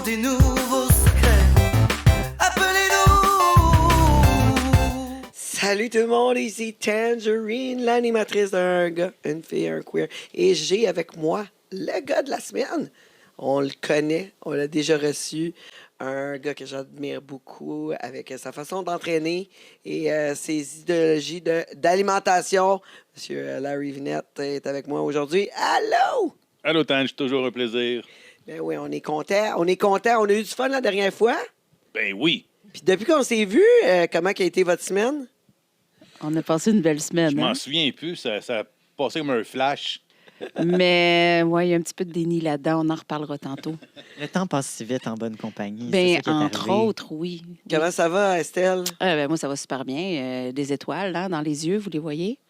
des nouveaux secrets. Appelez-nous. Salut tout le monde, ici Tangerine, l'animatrice d'un gars, une fille, un queer. Et j'ai avec moi le gars de la semaine. On le connaît, on l'a déjà reçu. Un gars que j'admire beaucoup avec sa façon d'entraîner et ses idéologies d'alimentation. Monsieur Larry Vinette est avec moi aujourd'hui. Allô? Allô, Tange, toujours un plaisir. Ben oui, on est content. On est content. On a eu du fun la dernière fois. Ben oui. Puis depuis qu'on s'est vu, comment a été votre semaine? On a passé une belle Je semaine. m'en Hein? souviens plus. Ça a passé comme un flash. Mais ouais, il y a un petit peu de déni là-dedans. On en reparlera tantôt. Le temps passe si vite en bonne compagnie. Ben, c'est ça qui est entre arrivé. autres, oui. Comment ça va, Estelle? Ben, moi, ça va super bien. Des étoiles là, dans les yeux, vous les voyez?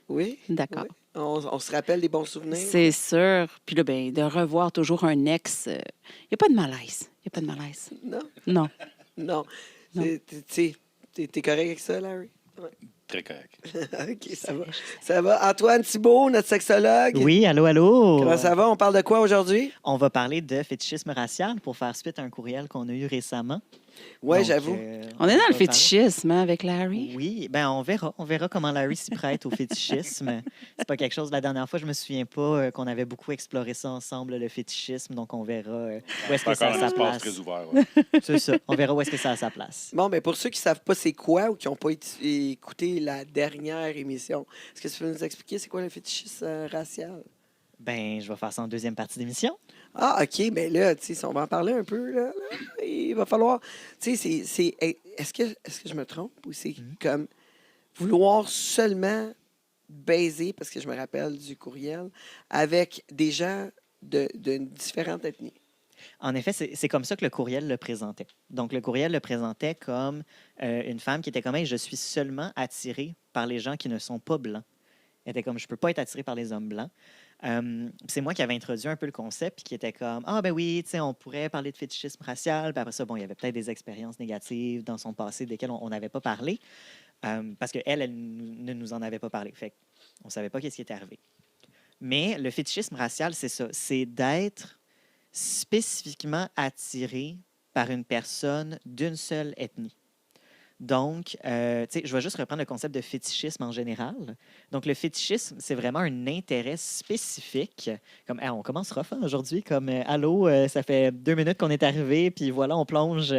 Oui? D'accord. Oui. On se rappelle des bons souvenirs? C'est sûr. Puis là, ben, de revoir toujours un ex, il n'y a pas de malaise. Il n'y a pas de malaise. Non? Non. Non. Non. T'es correct avec ça, Larry? Très correct. OK, ça va. Ça va. Antoine Thibault, notre sexologue. Oui, allô, allô. Comment ça va? On parle de quoi aujourd'hui? On va parler de fétichisme racial pour faire suite à un courriel qu'on a eu récemment. Oui, Donc, j'avoue. On est dans va le fétichisme hein, avec Larry. parler- Oui, ben on verra. On verra comment Larry s'y prête au fétichisme. C'est pas quelque chose. La dernière fois, je me souviens pas qu'on avait beaucoup exploré ça ensemble, le fétichisme. Donc, on verra où est-ce C'est que ça encore a un sa espace place. très ouvert. Ouais. C'est ça. On verra où est-ce que ça a sa place. Bon, mais pour ceux qui ne savent pas c'est quoi ou qui n'ont pas écouté la dernière émission, est-ce que tu peux nous expliquer c'est quoi le fétichisme racial? Ben, je vais faire ça en deuxième partie d'émission. Ah, OK, mais là, tu sais, si on va en parler un peu, là, il va falloir. Tu sais, est-ce que je me trompe ou c'est comme vouloir seulement baiser, parce que je me rappelle du courriel, avec des gens de différentes ethnies? En effet, c'est comme ça que le courriel le présentait. Donc, le courriel le présentait comme une femme qui était comme hey, je suis seulement attirée par les gens qui ne sont pas blancs. Elle était comme je peux pas être attirée par les hommes blancs. C'est moi qui avais introduit un peu le concept, puis qui était comme ah ben oui, tu sais, on pourrait parler de fétichisme racial. Puis après ça, bon, il y avait peut-être des expériences négatives dans son passé desquelles on n'avait pas parlé, parce qu'elle, elle ne nous en avait pas parlé. Fait on savait pas qu'est-ce qui était arrivé. Mais le fétichisme racial, c'est ça, c'est d'être spécifiquement attiré par une personne d'une seule ethnie. Donc, tu sais, je vais juste reprendre le concept de fétichisme en général. Donc, le fétichisme, c'est vraiment un intérêt spécifique. Comme, on commence rough hein, aujourd'hui, comme allô, ça fait 2 minutes qu'on est arrivé, puis voilà, on plonge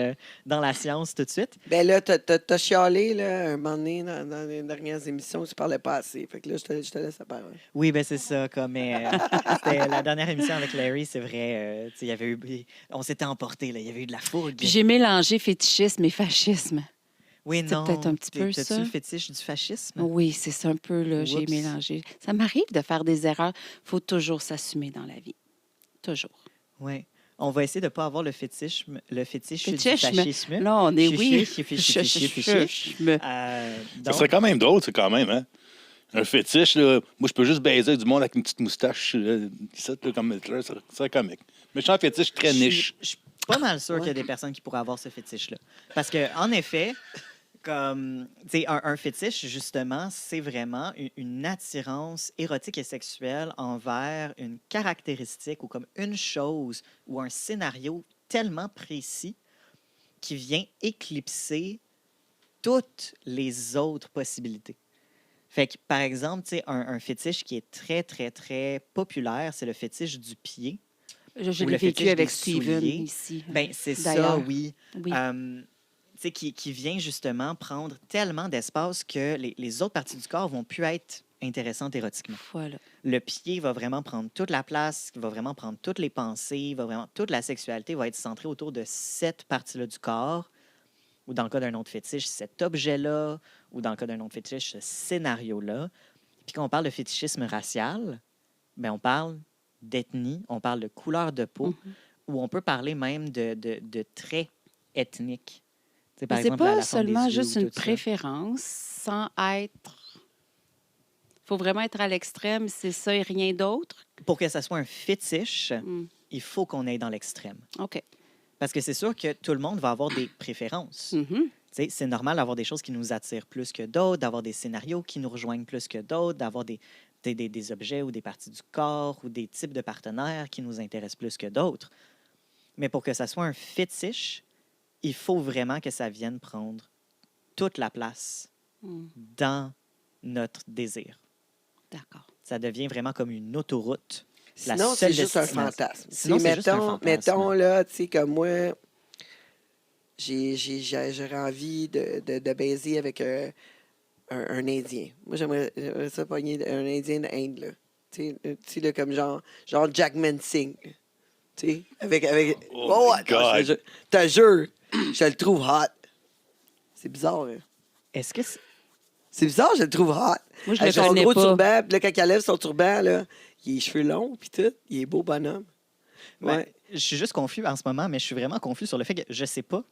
dans la science tout de suite. Ben là, t'as chialé, là, un moment donné, dans les dernières émissions, tu parlais pas assez. Fait que là, je te laisse la parole. Oui, ben c'est ça. Comme c'était la dernière émission avec Larry, c'est vrai. Tu sais, il y avait eu, on s'était emporté, là, il y avait eu de la fougue. Puis j'ai mélangé fétichisme et fascisme. Oui, c'était non. peut-être un petit peu T'as-tu ça. le fétiche du fascisme? Oui, c'est ça un peu, là. J'ai Oups. mélangé. Ça m'arrive de faire des erreurs. Il faut toujours s'assumer dans la vie. Toujours. Oui. On va essayer de ne pas avoir le fétiche du Fétichisme. fascisme. Là, on est oui. Donc, Ça serait quand même drôle, c'est quand même, hein? Un fétiche, là. Moi, je peux juste baiser avec du monde avec une petite moustache. Ici, là, comme Hitler, ça serait comique. Mais je suis un fétiche très niche. Je suis pas mal sûr qu'il y a des personnes qui pourraient avoir ce fétiche-là. Parce qu'en effet, comme, tu sais, un fétiche, justement, c'est vraiment une attirance érotique et sexuelle envers une caractéristique ou comme une chose ou un scénario tellement précis qui vient éclipser toutes les autres possibilités. Fait que, par exemple, tu sais, un fétiche qui est très, très, très populaire, c'est le fétiche du pied. Je Ou l'ai le vécu fétiche avec des Steven souliers. ici. Ben, c'est ça, D'ailleurs. oui. Oui. Tu sais, qui vient justement prendre tellement d'espace que les autres parties du corps vont plus être intéressantes érotiquement. Voilà. Le pied va vraiment prendre toute la place, va vraiment prendre toutes les pensées, va vraiment toute la sexualité va être centrée autour de cette partie-là du corps, ou dans le cas d'un autre fétiche, cet objet-là, ou dans le cas d'un autre fétiche, ce scénario-là. Puis quand on parle de fétichisme racial, ben on parle d'ethnie, on parle de couleur de peau, ou on peut parler même de traits ethniques. Tu sais, par C'est exemple, la pas forme des seulement yeux juste ou une tout ça. préférence sans être. Il faut vraiment être à l'extrême, c'est ça et rien d'autre. Pour que ça soit un fétiche, Mm. il faut qu'on aille dans l'extrême. OK. Parce que c'est sûr que tout le monde va avoir des préférences. Mhm. Tu sais, c'est normal d'avoir des choses qui nous attirent plus que d'autres, d'avoir des scénarios qui nous rejoignent plus que d'autres, d'avoir des objets ou des parties du corps ou des types de partenaires qui nous intéressent plus que d'autres. Mais pour que ça soit un fétiche, il faut vraiment que ça vienne prendre toute la place Hmm, dans notre désir. D'accord. Ça devient vraiment comme une autoroute. La Sinon, c'est seule juste un destination. fantasme. Sinon, c'est juste un fantasme. Mettons, là, tu sais, comme moi, j'aurais envie de baiser avec un Indien. Moi, j'aimerais ça pogner un Indien d'Inde, là. Tu sais, là, comme genre Jack Singh. Tu sais, avec... Oh my attends, God. je te jure, je le trouve hot. C'est bizarre, hein. Est-ce que c'est- C'est bizarre, je le trouve hot. Moi, je Avec le son connais gros pas. turban, puis là, quand il lève son turban, là, il a les cheveux longs, puis tout. Il est beau bonhomme. Ben, Ouais. je suis juste confus en ce moment, mais je suis vraiment confus sur le fait que je sais pas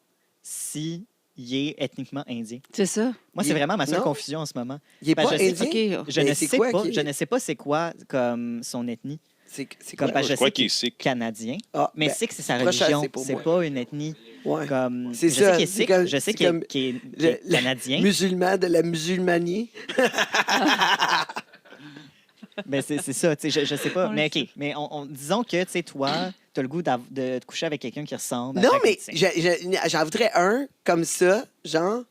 si il est ethniquement indien. C'est ça. Moi, Il- c'est vraiment ma seule non. confusion en ce moment. Il est Ben, pas je sais- indien. OK. Je Mais ne c'est sais quoi pas, qui- je ne sais pas c'est quoi comme son ethnie. C'est Comme, quoi? parce que je crois sais qu'il est qu'il est sikh. canadien, Ah, mais ben, sikh, c'est sa proche religion. assez pour C'est moi. pas une ethnie ouais. comme. C'est je ça, sais qu'il est c'est sikh, comme- je sais c'est qu'il est, comme qu'il est le- canadien, Musulman de la musulmanie. mais c'est ça, tu sais, je sais pas. On le Mais OK, sait. mais disons que, tu sais, toi, tu as le goût de te coucher avec quelqu'un qui ressemble à Non, Jack mais Nicholson. j'en voudrais un comme ça, genre,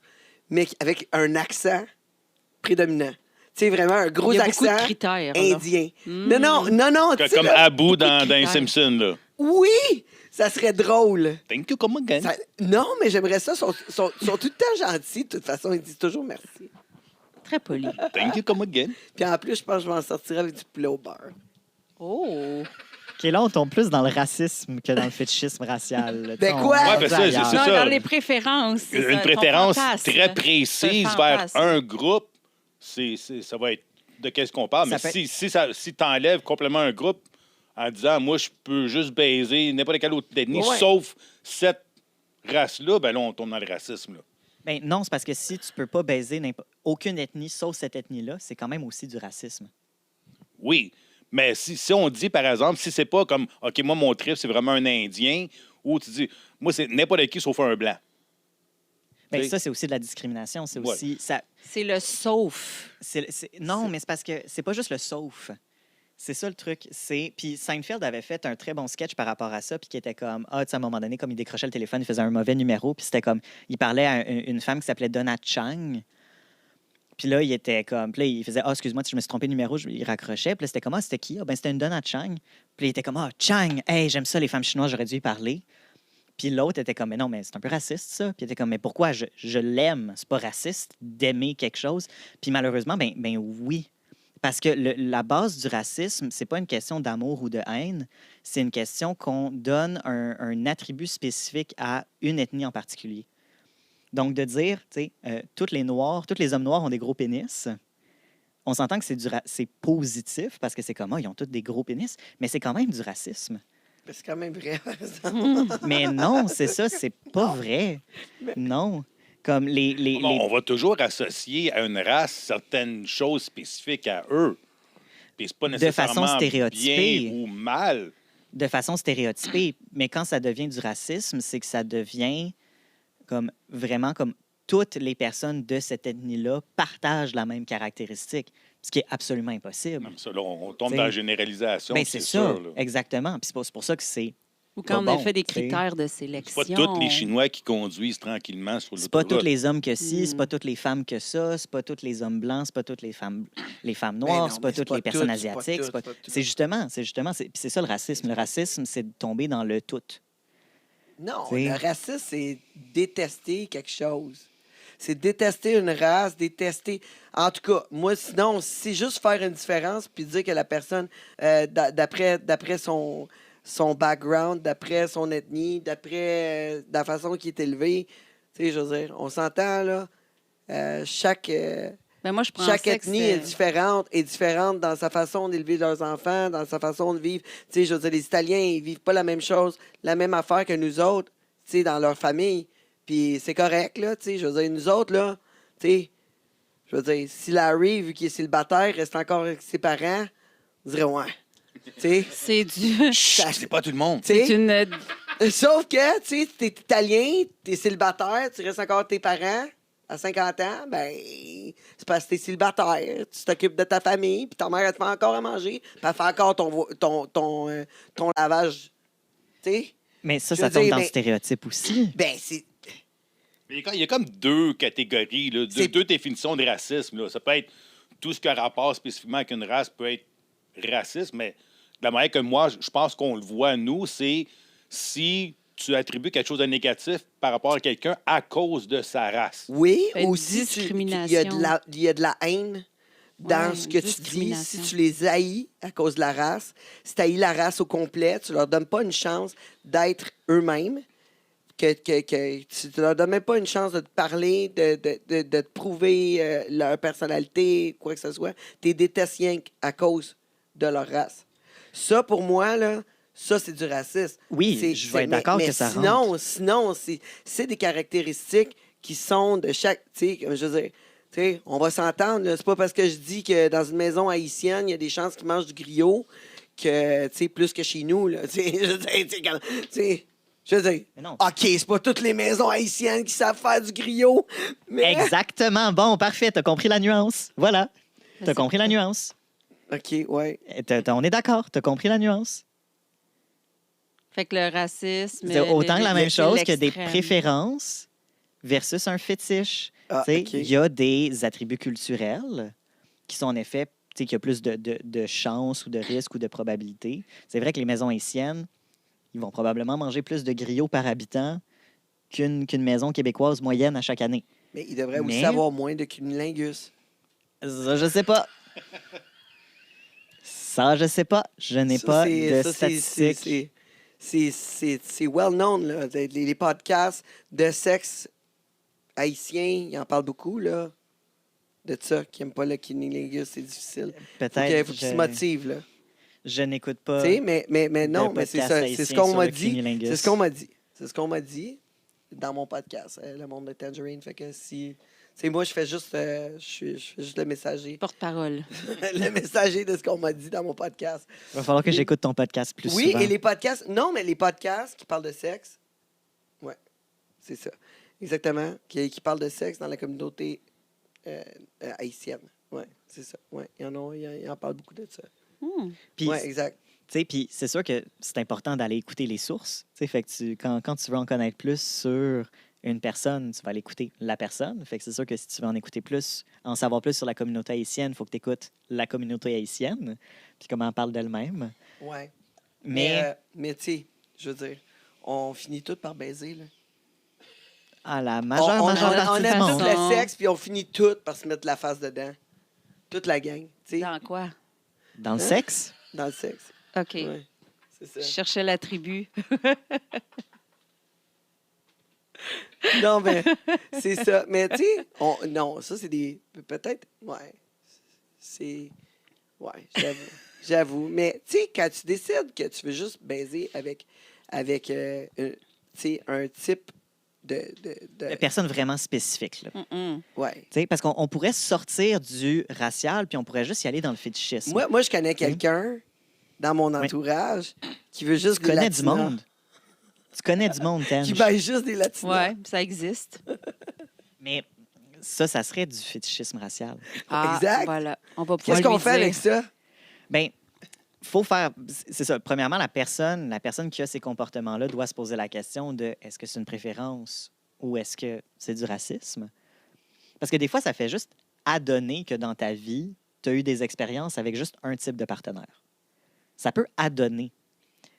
mais avec un accent prédominant. Tu sais, vraiment un gros Il y a beaucoup de accent critères. là. indien. Mm. Non, tu sais, Comme là, Abu beaucoup de dans les critères. Simpsons, là. oui, ça serait drôle. Thank you, come again. Non, mais j'aimerais ça. Ils sont tout le temps gentils. De toute façon, ils disent toujours merci. Très poli. Thank you, come again. Puis en plus, je pense que je vais en sortir avec du poulet au beurre. Oh! OK, là, on tombe plus dans le racisme que dans le fétichisme racial. là. Tu sais, Ben on quoi? va Ouais, ben ça, ailleurs. c'est Non, ça. dans les préférences. c'est ça, Une ton préférence fantasme. très précise C'est vers fantasme. un groupe, ça va être de qu'est-ce qu'on parle. Ça Mais peut- si tu enlèves complètement un groupe en disant, moi, je peux juste baiser n'importe quelle autre ethnie, Ouais. sauf cette race-là, ben là, on tombe dans le racisme. Là. Ben non, c'est parce que si tu peux pas baiser aucune ethnie sauf cette ethnie-là, c'est quand même aussi du racisme. Oui, mais si on dit, par exemple, si c'est pas comme, OK, moi, mon trip, c'est vraiment un Indien, ou tu dis, moi, c'est n'importe qui sauf un blanc. Ben, Oui. ça, c'est aussi de la discrimination. C'est Ouais. aussi. C'est le sauf. Non, mais c'est parce que c'est pas juste le sauf. C'est ça le truc. Puis Seinfeld avait fait un très bon sketch par rapport à ça, puis qui était comme, tu sais, à un moment donné, comme il décrochait le téléphone, il faisait un mauvais numéro, puis c'était comme, il parlait à une femme qui s'appelait Donna Chang. Puis là, il était comme, puis là, il faisait, excuse-moi, si je me suis trompé de numéro, il raccrochait. Puis là, c'était comme, c'était qui? Ben, c'était une Donna Chang. Puis il était comme, Chang, hey, j'aime ça, les femmes chinoises, j'aurais dû y parler. Puis l'autre était comme, mais non, mais c'est un peu raciste, ça. Puis il était comme, mais pourquoi je l'aime? C'est pas raciste d'aimer quelque chose. Puis malheureusement, ben oui. Parce que la base du racisme, c'est pas une question d'amour ou de haine. C'est une question qu'on donne un attribut spécifique à une ethnie en particulier. Donc, de dire, tu sais, tous les hommes noirs ont des gros pénis. On s'entend que c'est positif parce que c'est comme, ils ont tous des gros pénis, mais c'est quand même du racisme. C'est quand même vrai, par exemple. Mais non, c'est ça, c'est pas vrai. Non. Comme On va toujours associer à une race certaines choses spécifiques à eux. Puis c'est pas De façon nécessairement stéréotypée. bien ou mal. de façon stéréotypée. Mais quand ça devient du racisme, c'est que ça devient comme vraiment comme toutes les personnes de cette ethnie-là partagent la même caractéristique, ce qui est absolument impossible. Comme ça, là, on tombe T'sais, dans la généralisation. Ben, c'est ça, sûr, là. exactement. Puis c'est pour ça que c'est Ou quand pas on a bon, fait des tu sais. critères de C'est sélection. pas tous les Chinois qui conduisent tranquillement sur c'est pas l'autoroute. tous les hommes que ci, c'est Mm. pas toutes les femmes que ça, c'est pas tous les hommes blancs, c'est pas toutes les femmes Ben noires, non, c'est pas mais toutes les personnes asiatiques. tout, c'est pas- c'est pas tout. C'est justement, puis c'est ça le racisme. Le racisme, c'est de tomber dans le tout. Non, T'sais. le racisme, c'est détester quelque chose. C'est détester une race, détester... En tout cas, moi, sinon, c'est juste faire une différence puis dire que la personne, d'après son background, d'après son ethnie, d'après la façon qu'il est élevé, tu sais, je veux dire, on s'entend, là, chaque Ben moi, je pensais que ethnie est différente dans sa façon d'élever leurs enfants, dans sa façon de vivre. Tu sais, je veux dire, les Italiens, ils vivent pas la même chose, la même affaire que nous autres, tu sais, dans leur famille. Puis c'est correct, là, tu sais, je veux dire, nous autres, là, tu sais, je veux dire, si Larry, vu qu'il est célibataire, reste encore avec ses parents, on dirait, ouais. Tu sais, C'est du. Chut, c'est pas tout le monde. tu sais, C'est une. sauf que, tu sais, t'es italien, t'es célibataire, tu restes encore avec tes parents à 50 ans, ben, c'est parce que t'es célibataire, tu t'occupes de ta famille, puis ta mère, elle te fait encore à manger, puis elle fait encore ton lavage, tu sais. Mais ça, Je ça veux tombe dire, dans le mais- stéréotype aussi. Ben, c'est. Il y a comme deux catégories, là, C'est- deux définitions de racisme. Là. Ça peut être tout ce qui a rapport spécifiquement avec une race peut être raciste, mais de la manière que moi, je pense qu'on le voit, nous, c'est si tu attribues quelque chose de négatif par rapport à quelqu'un à cause de sa race. Oui, Fait aussi, discrimination. il y a de la haine dans Ouais, ce que tu dis. discrimination. Si tu les haïs à cause de la race, si tu haïs la race au complet, tu leur donnes pas une chance d'être eux-mêmes. Tu leur donnes même pas une chance de te parler, de te prouver leur personnalité, quoi que ce soit. Tu les détestes rien qu'à cause de leur race. Ça, pour moi, là, ça, c'est du racisme. Oui, je vais être d'accord mais que ça sinon, c'est des caractéristiques qui sont de chaque... Tu sais, comme je veux dire, tu sais, on va s'entendre. Là. C'est pas parce que je dis que dans une maison haïtienne, il y a des chances qu'ils mangent du griot que, tu sais, plus que chez nous. Là, tu sais, je veux dire, tu sais, tu sais, je veux dire, Mais non. OK, c'est pas toutes les maisons haïtiennes qui savent faire du griot, mais... Exactement. Bon, parfait. T'as compris la nuance. Voilà. T'as c'est- compris la nuance. OK, ouais. On est d'accord. T'as compris la nuance. Fait que le racisme. C'est autant la même chose que des l'extrême. préférences versus un fétiche. Ah, Tu sais, OK. il y a des attributs culturels qui sont en effet, tu sais, qu'il y a plus de chances ou de risques ou de probabilités. C'est vrai que les maisons haïtiennes, ils vont probablement manger plus de griots par habitant qu'une maison québécoise moyenne à chaque année. Mais il devrait aussi Mais- avoir moins de cunnilingus. Ça, je sais pas. Ça, je sais pas. Je n'ai Ça, pas c'est- de ça, statistiques. c'est well known, là. Les podcasts de sexe haïtien, ils en parlent beaucoup, là. De ça, qui n'aiment pas le cunnilingus, c'est difficile. Peut-être. Faut qu'ils se motivent, là. Je n'écoute pas. Tu sais, mais non, de mais c'est podcast ça. C'est haïtien ce qu'on sur m'a le dit. cunnilingus. C'est ce qu'on m'a dit. C'est ce qu'on m'a dit dans mon podcast, Le Monde de Tangerine. Fait que si. Tu sais, moi, je fais juste le messager. Porte-parole. Le messager de ce qu'on m'a dit dans mon podcast. Il va falloir que j'écoute ton podcast plus Oui, souvent. et les podcasts. Non, mais les podcasts qui parlent de sexe. Ouais, c'est ça. Exactement. Qui parlent de sexe dans la communauté haïtienne. Ouais, c'est ça. Ouais, ils en parlent beaucoup de ça. Puis, Ouais, exact. tu sais, puis c'est sûr que c'est important d'aller écouter les sources. Tu sais, fait que quand tu veux en connaître plus sur une personne, tu vas aller écouter la personne. Fait que c'est sûr que si tu veux en écouter plus, en savoir plus sur la communauté haïtienne, il faut que tu écoutes la communauté haïtienne, puis comment elle parle d'elle-même. Ouais. Mais Mais tu sais, je veux dire, on finit tout par baiser, là. à la On, majeure on, partie on du aime monde. tout le sexe, puis on finit tout par se mettre la face dedans. Toute la gang, tu sais, Dans quoi? Dans le sexe, dans le sexe. OK. Ouais, c'est ça. Je cherchais la tribu. Non, mais c'est ça. Mais tu sais, non, ça, c'est des. Peut-être. Ouais. C'est. Ouais, j'avoue. Mais tu sais, quand tu décides que tu veux juste baiser avec tu sais, un type de. personne vraiment spécifique. Là. Mm-mm. Ouais. Tu sais, parce qu'on pourrait sortir du racial, puis on pourrait juste y aller dans le fétichisme. Moi, je connais quelqu'un dans mon entourage qui veut juste Tu des connais du latinas. monde. Tu connais du monde, Tench. Qui baise juste des latinas. Ouais, ça existe. Mais ça serait du fétichisme racial. Ah, Exact. Voilà. On va pouvoir Qu'est-ce qu'on lui fait dire. avec ça? Bien, faut faire. C'est ça. Premièrement, la personne qui a ces comportements-là doit se poser la question de est-ce que c'est une préférence ou est-ce que c'est du racisme? Parce que des fois, ça fait juste adonner que dans ta vie, tu as eu des expériences avec juste un type de partenaire. Ça peut adonner.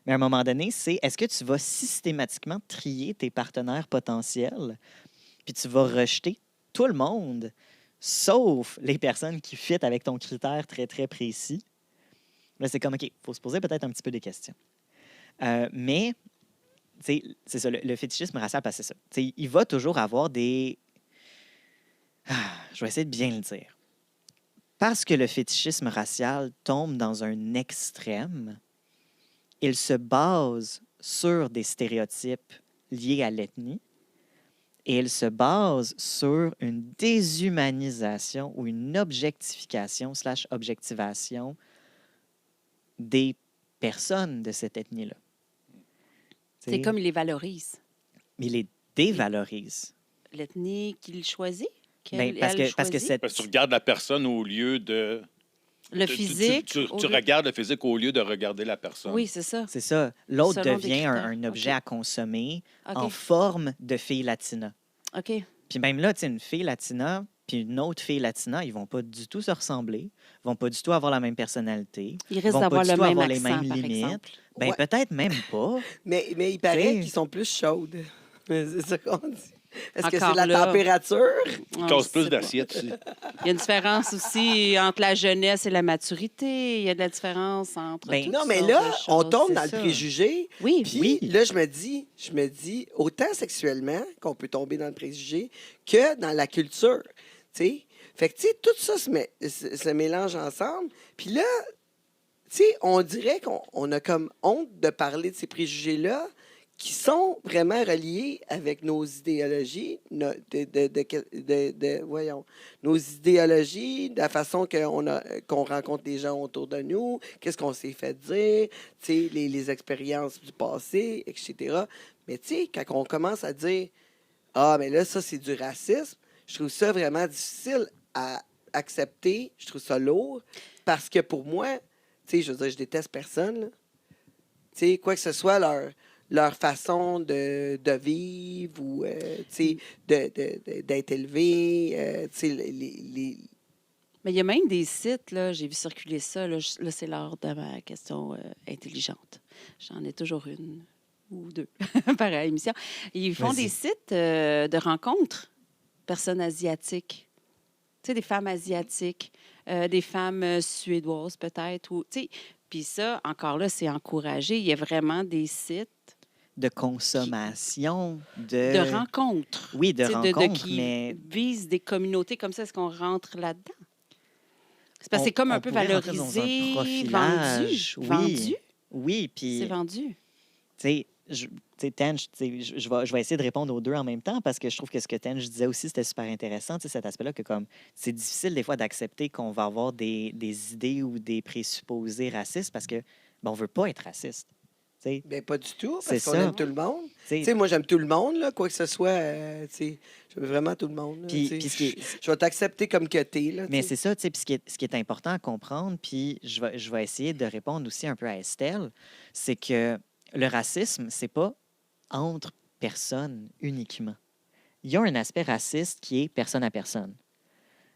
Mais à un moment donné, c'est est-ce que tu vas systématiquement trier tes partenaires potentiels, puis tu vas rejeter tout le monde, sauf les personnes qui fit avec ton critère très, très précis. Là, c'est comme, OK, il faut se poser peut-être un petit peu des questions. Mais, tu sais, c'est ça, le fétichisme racial, parce que c'est ça. Tu sais, il va toujours avoir des... je vais essayer de bien le dire. Parce que le fétichisme racial tombe dans un extrême, il se base sur des stéréotypes liés à l'ethnie et il se base sur une déshumanisation ou une objectification/objectivation des personnes de cette ethnie-là. C'est comme il les valorise. Il les dévalorise. L'ethnie qu'il choisit. Ben, parce que choisit. cette... Parce que tu regardes la personne au lieu de Le physique. Tu au lieu- regardes le physique au lieu de regarder la personne. Oui, c'est ça. C'est ça. L'autre Selon des devient critères. un objet OK. à consommer OK. en forme de fille latina. OK. Puis même là, tu sais, une fille latina puis une autre fille latina, ils vont pas du tout se ressembler, vont pas du tout avoir la même personnalité, Il risque vont pas d'avoir du le tout même avoir les accent, mêmes par limites. exemple. Ben Ouais. peut-être même pas. Mais il paraît T'sais. qu'ils sont plus chaudes. C'est ça qu'on dit. Est-ce que c'est Encore la là. température? Il On casse sait plus pas. d'assiettes aussi. Il y a une différence aussi entre la jeunesse et la maturité. Il y a de la différence entre. Ben, toutes Non, mais sortes là, de on choses. tombe c'est dans le ça. préjugé. Oui, Puis Oui. là, je me dis, autant sexuellement qu'on peut tomber dans le préjugé que dans la culture. Tu sais? Fait que, tu sais, tout ça se mélange ensemble. Puis là, tu sais, on dirait qu'on a comme honte de parler de ces préjugés-là qui sont vraiment reliés avec nos idéologies, voyons, nos idéologies, de la façon qu'on rencontre les gens autour de nous, qu'est-ce qu'on s'est fait dire, tu sais, les expériences du passé, etc. Mais tu sais, quand on commence à dire « Ah, mais là, ça, c'est du racisme », je trouve ça vraiment difficile à accepter, je trouve ça lourd, parce que pour moi, tu sais, je veux dire, je déteste personne, là. Tu sais, quoi que ce soit leur façon de vivre ou, tu sais, d'être élevé, tu sais, mais il y a même des sites, là, j'ai vu circuler ça, là, là, c'est l'heure de ma question intelligente. J'en ai toujours une ou deux par émission. Ils font Vas-y. des sites de rencontres personnes asiatiques. Tu sais, des femmes asiatiques, des femmes suédoises peut-être. Ou, tu sais, puis ça, encore là, c'est encouragé. Il y a vraiment des sites De consommation, de rencontres. Oui, de Tu sais, rencontres, qui mais visent des communautés comme ça. Est-ce qu'on rentre là-dedans? C'est parce que on- c'est comme on un peu pourrait rentrer dans un valorisé, vendu. profilage, oui. Vendu. oui, puis C'est vendu. tu sais, Tench, tu sais, je vais essayer de répondre aux deux en même temps parce que je trouve que ce que Tench disait aussi, c'était super intéressant, tu sais, cet aspect-là que comme c'est difficile des fois d'accepter qu'on va avoir des idées ou des présupposés racistes parce que ben, on veut pas être raciste. Tu sais, ben pas du tout, C'est parce qu'on ça. aime tout le monde. tu sais, Tu sais, moi, j'aime tout le monde, là, quoi que ce soit. Tu sais, j'aime vraiment tout le monde. Là, Puis- tu sais. puis ce qui est- Je vais t'accepter comme que t'es. Là, mais tu c'est sais. ça, tu sais, puis ce qui est important à comprendre, puis je vais essayer de répondre aussi un peu à Estelle, c'est que le racisme, c'est pas entre personnes uniquement. Il y a un aspect raciste qui est personne à personne.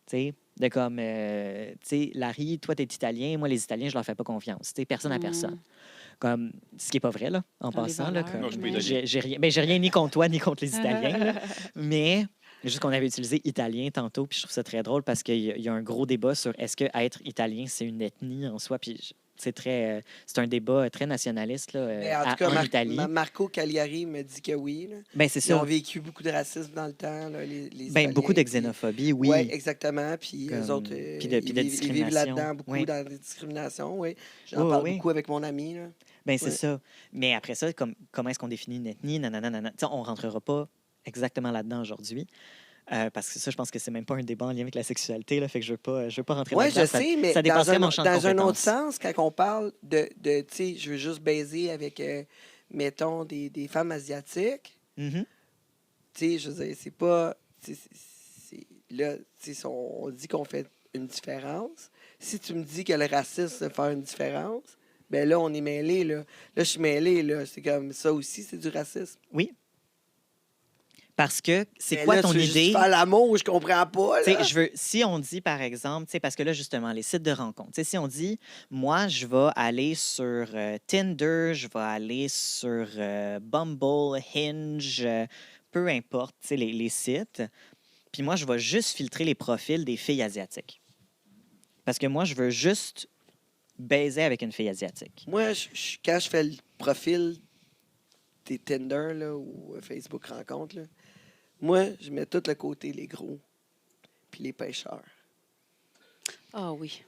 Tu sais, de comme, tu sais, Larry, toi, tu es Italien, moi, les Italiens, je leur fais pas confiance. Tu sais, personne à personne. Comme, ce qui n'est pas vrai, là, en Dans les passant. Là, valeurs, comme, Non, je suis mais- italien. j'ai rien ni contre toi, ni contre les Italiens. là. Mais juste qu'on avait utilisé italien tantôt, puis je trouve ça très drôle parce qu'il y a un gros débat sur est-ce que être italien, c'est une ethnie en soi. Puis c'est un débat très nationaliste là, Mais en tout cas, en Italie. Marco Cagliari me dit que oui. Là. Ben, c'est Ils ont ça. vécu beaucoup de racisme dans le temps, là, les Ben, Italiens, beaucoup de puis- xénophobie, oui. Oui, exactement. Puis eux Comme- autres, puis de ils vivent discrimination. là-dedans beaucoup, Oui. dans les discriminations, oui. J'en Oui, parle oui. beaucoup avec mon ami. Là. Ben, c'est Ouais. ça. Mais après ça, comment est-ce qu'on définit une ethnie? Nanana, nanana. Tu sais, on ne rentrera pas exactement là-dedans aujourd'hui. Parce que ça, je pense que c'est même pas un débat en lien avec la sexualité. Là, fait que je veux pas rentrer Oui, là-dedans. je Ça- sais, mais ça dans, dépasserait un, mon champ de dans un autre compétences. sens, quand on parle de tu sais, je veux juste baiser avec, mettons, des femmes asiatiques, Mhm. tu sais, je veux dire, c'est pas... tu sais, là, tu sais, on dit qu'on fait une différence. Si tu me dis que le racisme, c'est faire une différence, ben là, on est mêlés, là. Là, je suis mêlé, là. C'est comme ça aussi, c'est du racisme. Oui. Parce que c'est Mais quoi là, ton tu veux juste idée? faire l'amour, je comprends pas, Tu sais, là. si on dit, par exemple, tu sais, parce que là, justement, les sites de rencontres, tu sais, si on dit, moi, je vais aller sur Tinder, je vais aller sur Bumble, Hinge, peu importe, tu sais, les sites, puis moi, je vais juste filtrer les profils des filles asiatiques. Parce que moi, je veux juste baiser avec une fille asiatique. Moi, quand je fais le profil des Tinder là, ou Facebook Rencontres, là, moi, je mets tout le côté, les gros, puis les pêcheurs. Ah oui.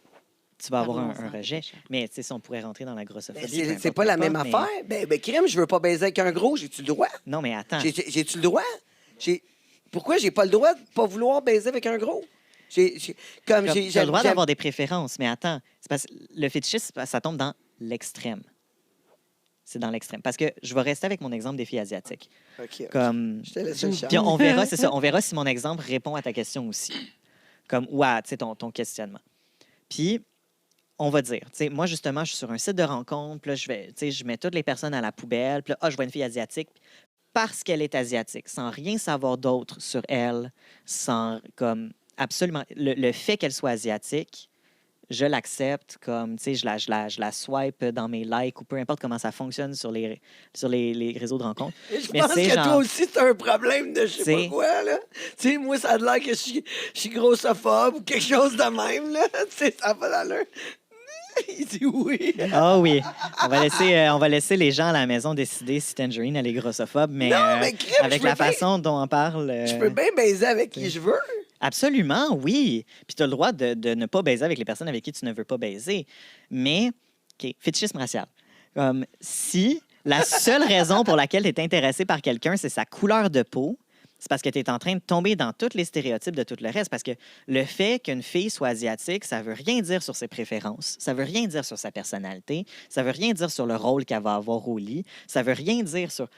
Tu vas avoir Parlons-en, un rejet. Richard. Mais tu sais, si on pourrait rentrer dans la grossophobie. Ben, peu c'est importe, pas la peu même importe, mais- affaire. Ben, crème, je veux pas baiser avec un gros. J'ai-tu le droit? Non, mais attends. J'ai-tu le droit? Pourquoi j'ai pas le droit de pas vouloir baiser avec un gros? Comme Tu j'ai as le droit d'avoir des préférences, mais attends. C'est parce que le fétichisme, ça tombe dans l'extrême. C'est dans l'extrême. Parce que je vais rester avec mon exemple des filles asiatiques. OK. Comme... Je te laisse une chance. Puis on verra, c'est ça, on verra si mon exemple répond à ta question aussi. Comme, ou à tu sais, ton questionnement. Puis, on va dire, tu sais, moi, justement, je suis sur un site de rencontre, puis là, je mets toutes les personnes à la poubelle, puis là, je vois une fille asiatique parce qu'elle est asiatique, sans rien savoir d'autre sur elle, sans, comme, absolument, le fait qu'elle soit asiatique, je l'accepte comme, tu sais, je la swipe dans mes likes ou peu importe comment ça fonctionne sur les réseaux de rencontres. Et je Mais pense c'est que toi genre- aussi, c'est un problème de je sais pas C'est- quoi, là. Tu sais, moi, ça a l'air que je suis grossophobe ou quelque chose de même, là. Tu sais, ça va dans l'heure. Il dit oui. Ah oui, on va laisser les gens à la maison décider si Tangerine elle est grossophobe, mais, Non, mais crème, avec je la peux bien- façon dont on parle... Je peux bien baiser avec qui je veux. Absolument, oui. Puis tu as le droit de ne pas baiser avec les personnes avec qui tu ne veux pas baiser. Mais, OK, fétichisme racial. Comme si la seule raison pour laquelle tu es intéressé par quelqu'un, c'est sa couleur de peau, c'est parce que tu es en train de tomber dans tous les stéréotypes de tout le reste. Parce que le fait qu'une fille soit asiatique, ça veut rien dire sur ses préférences, ça veut rien dire sur sa personnalité, ça veut rien dire sur le rôle qu'elle va avoir au lit, ça veut rien dire sur...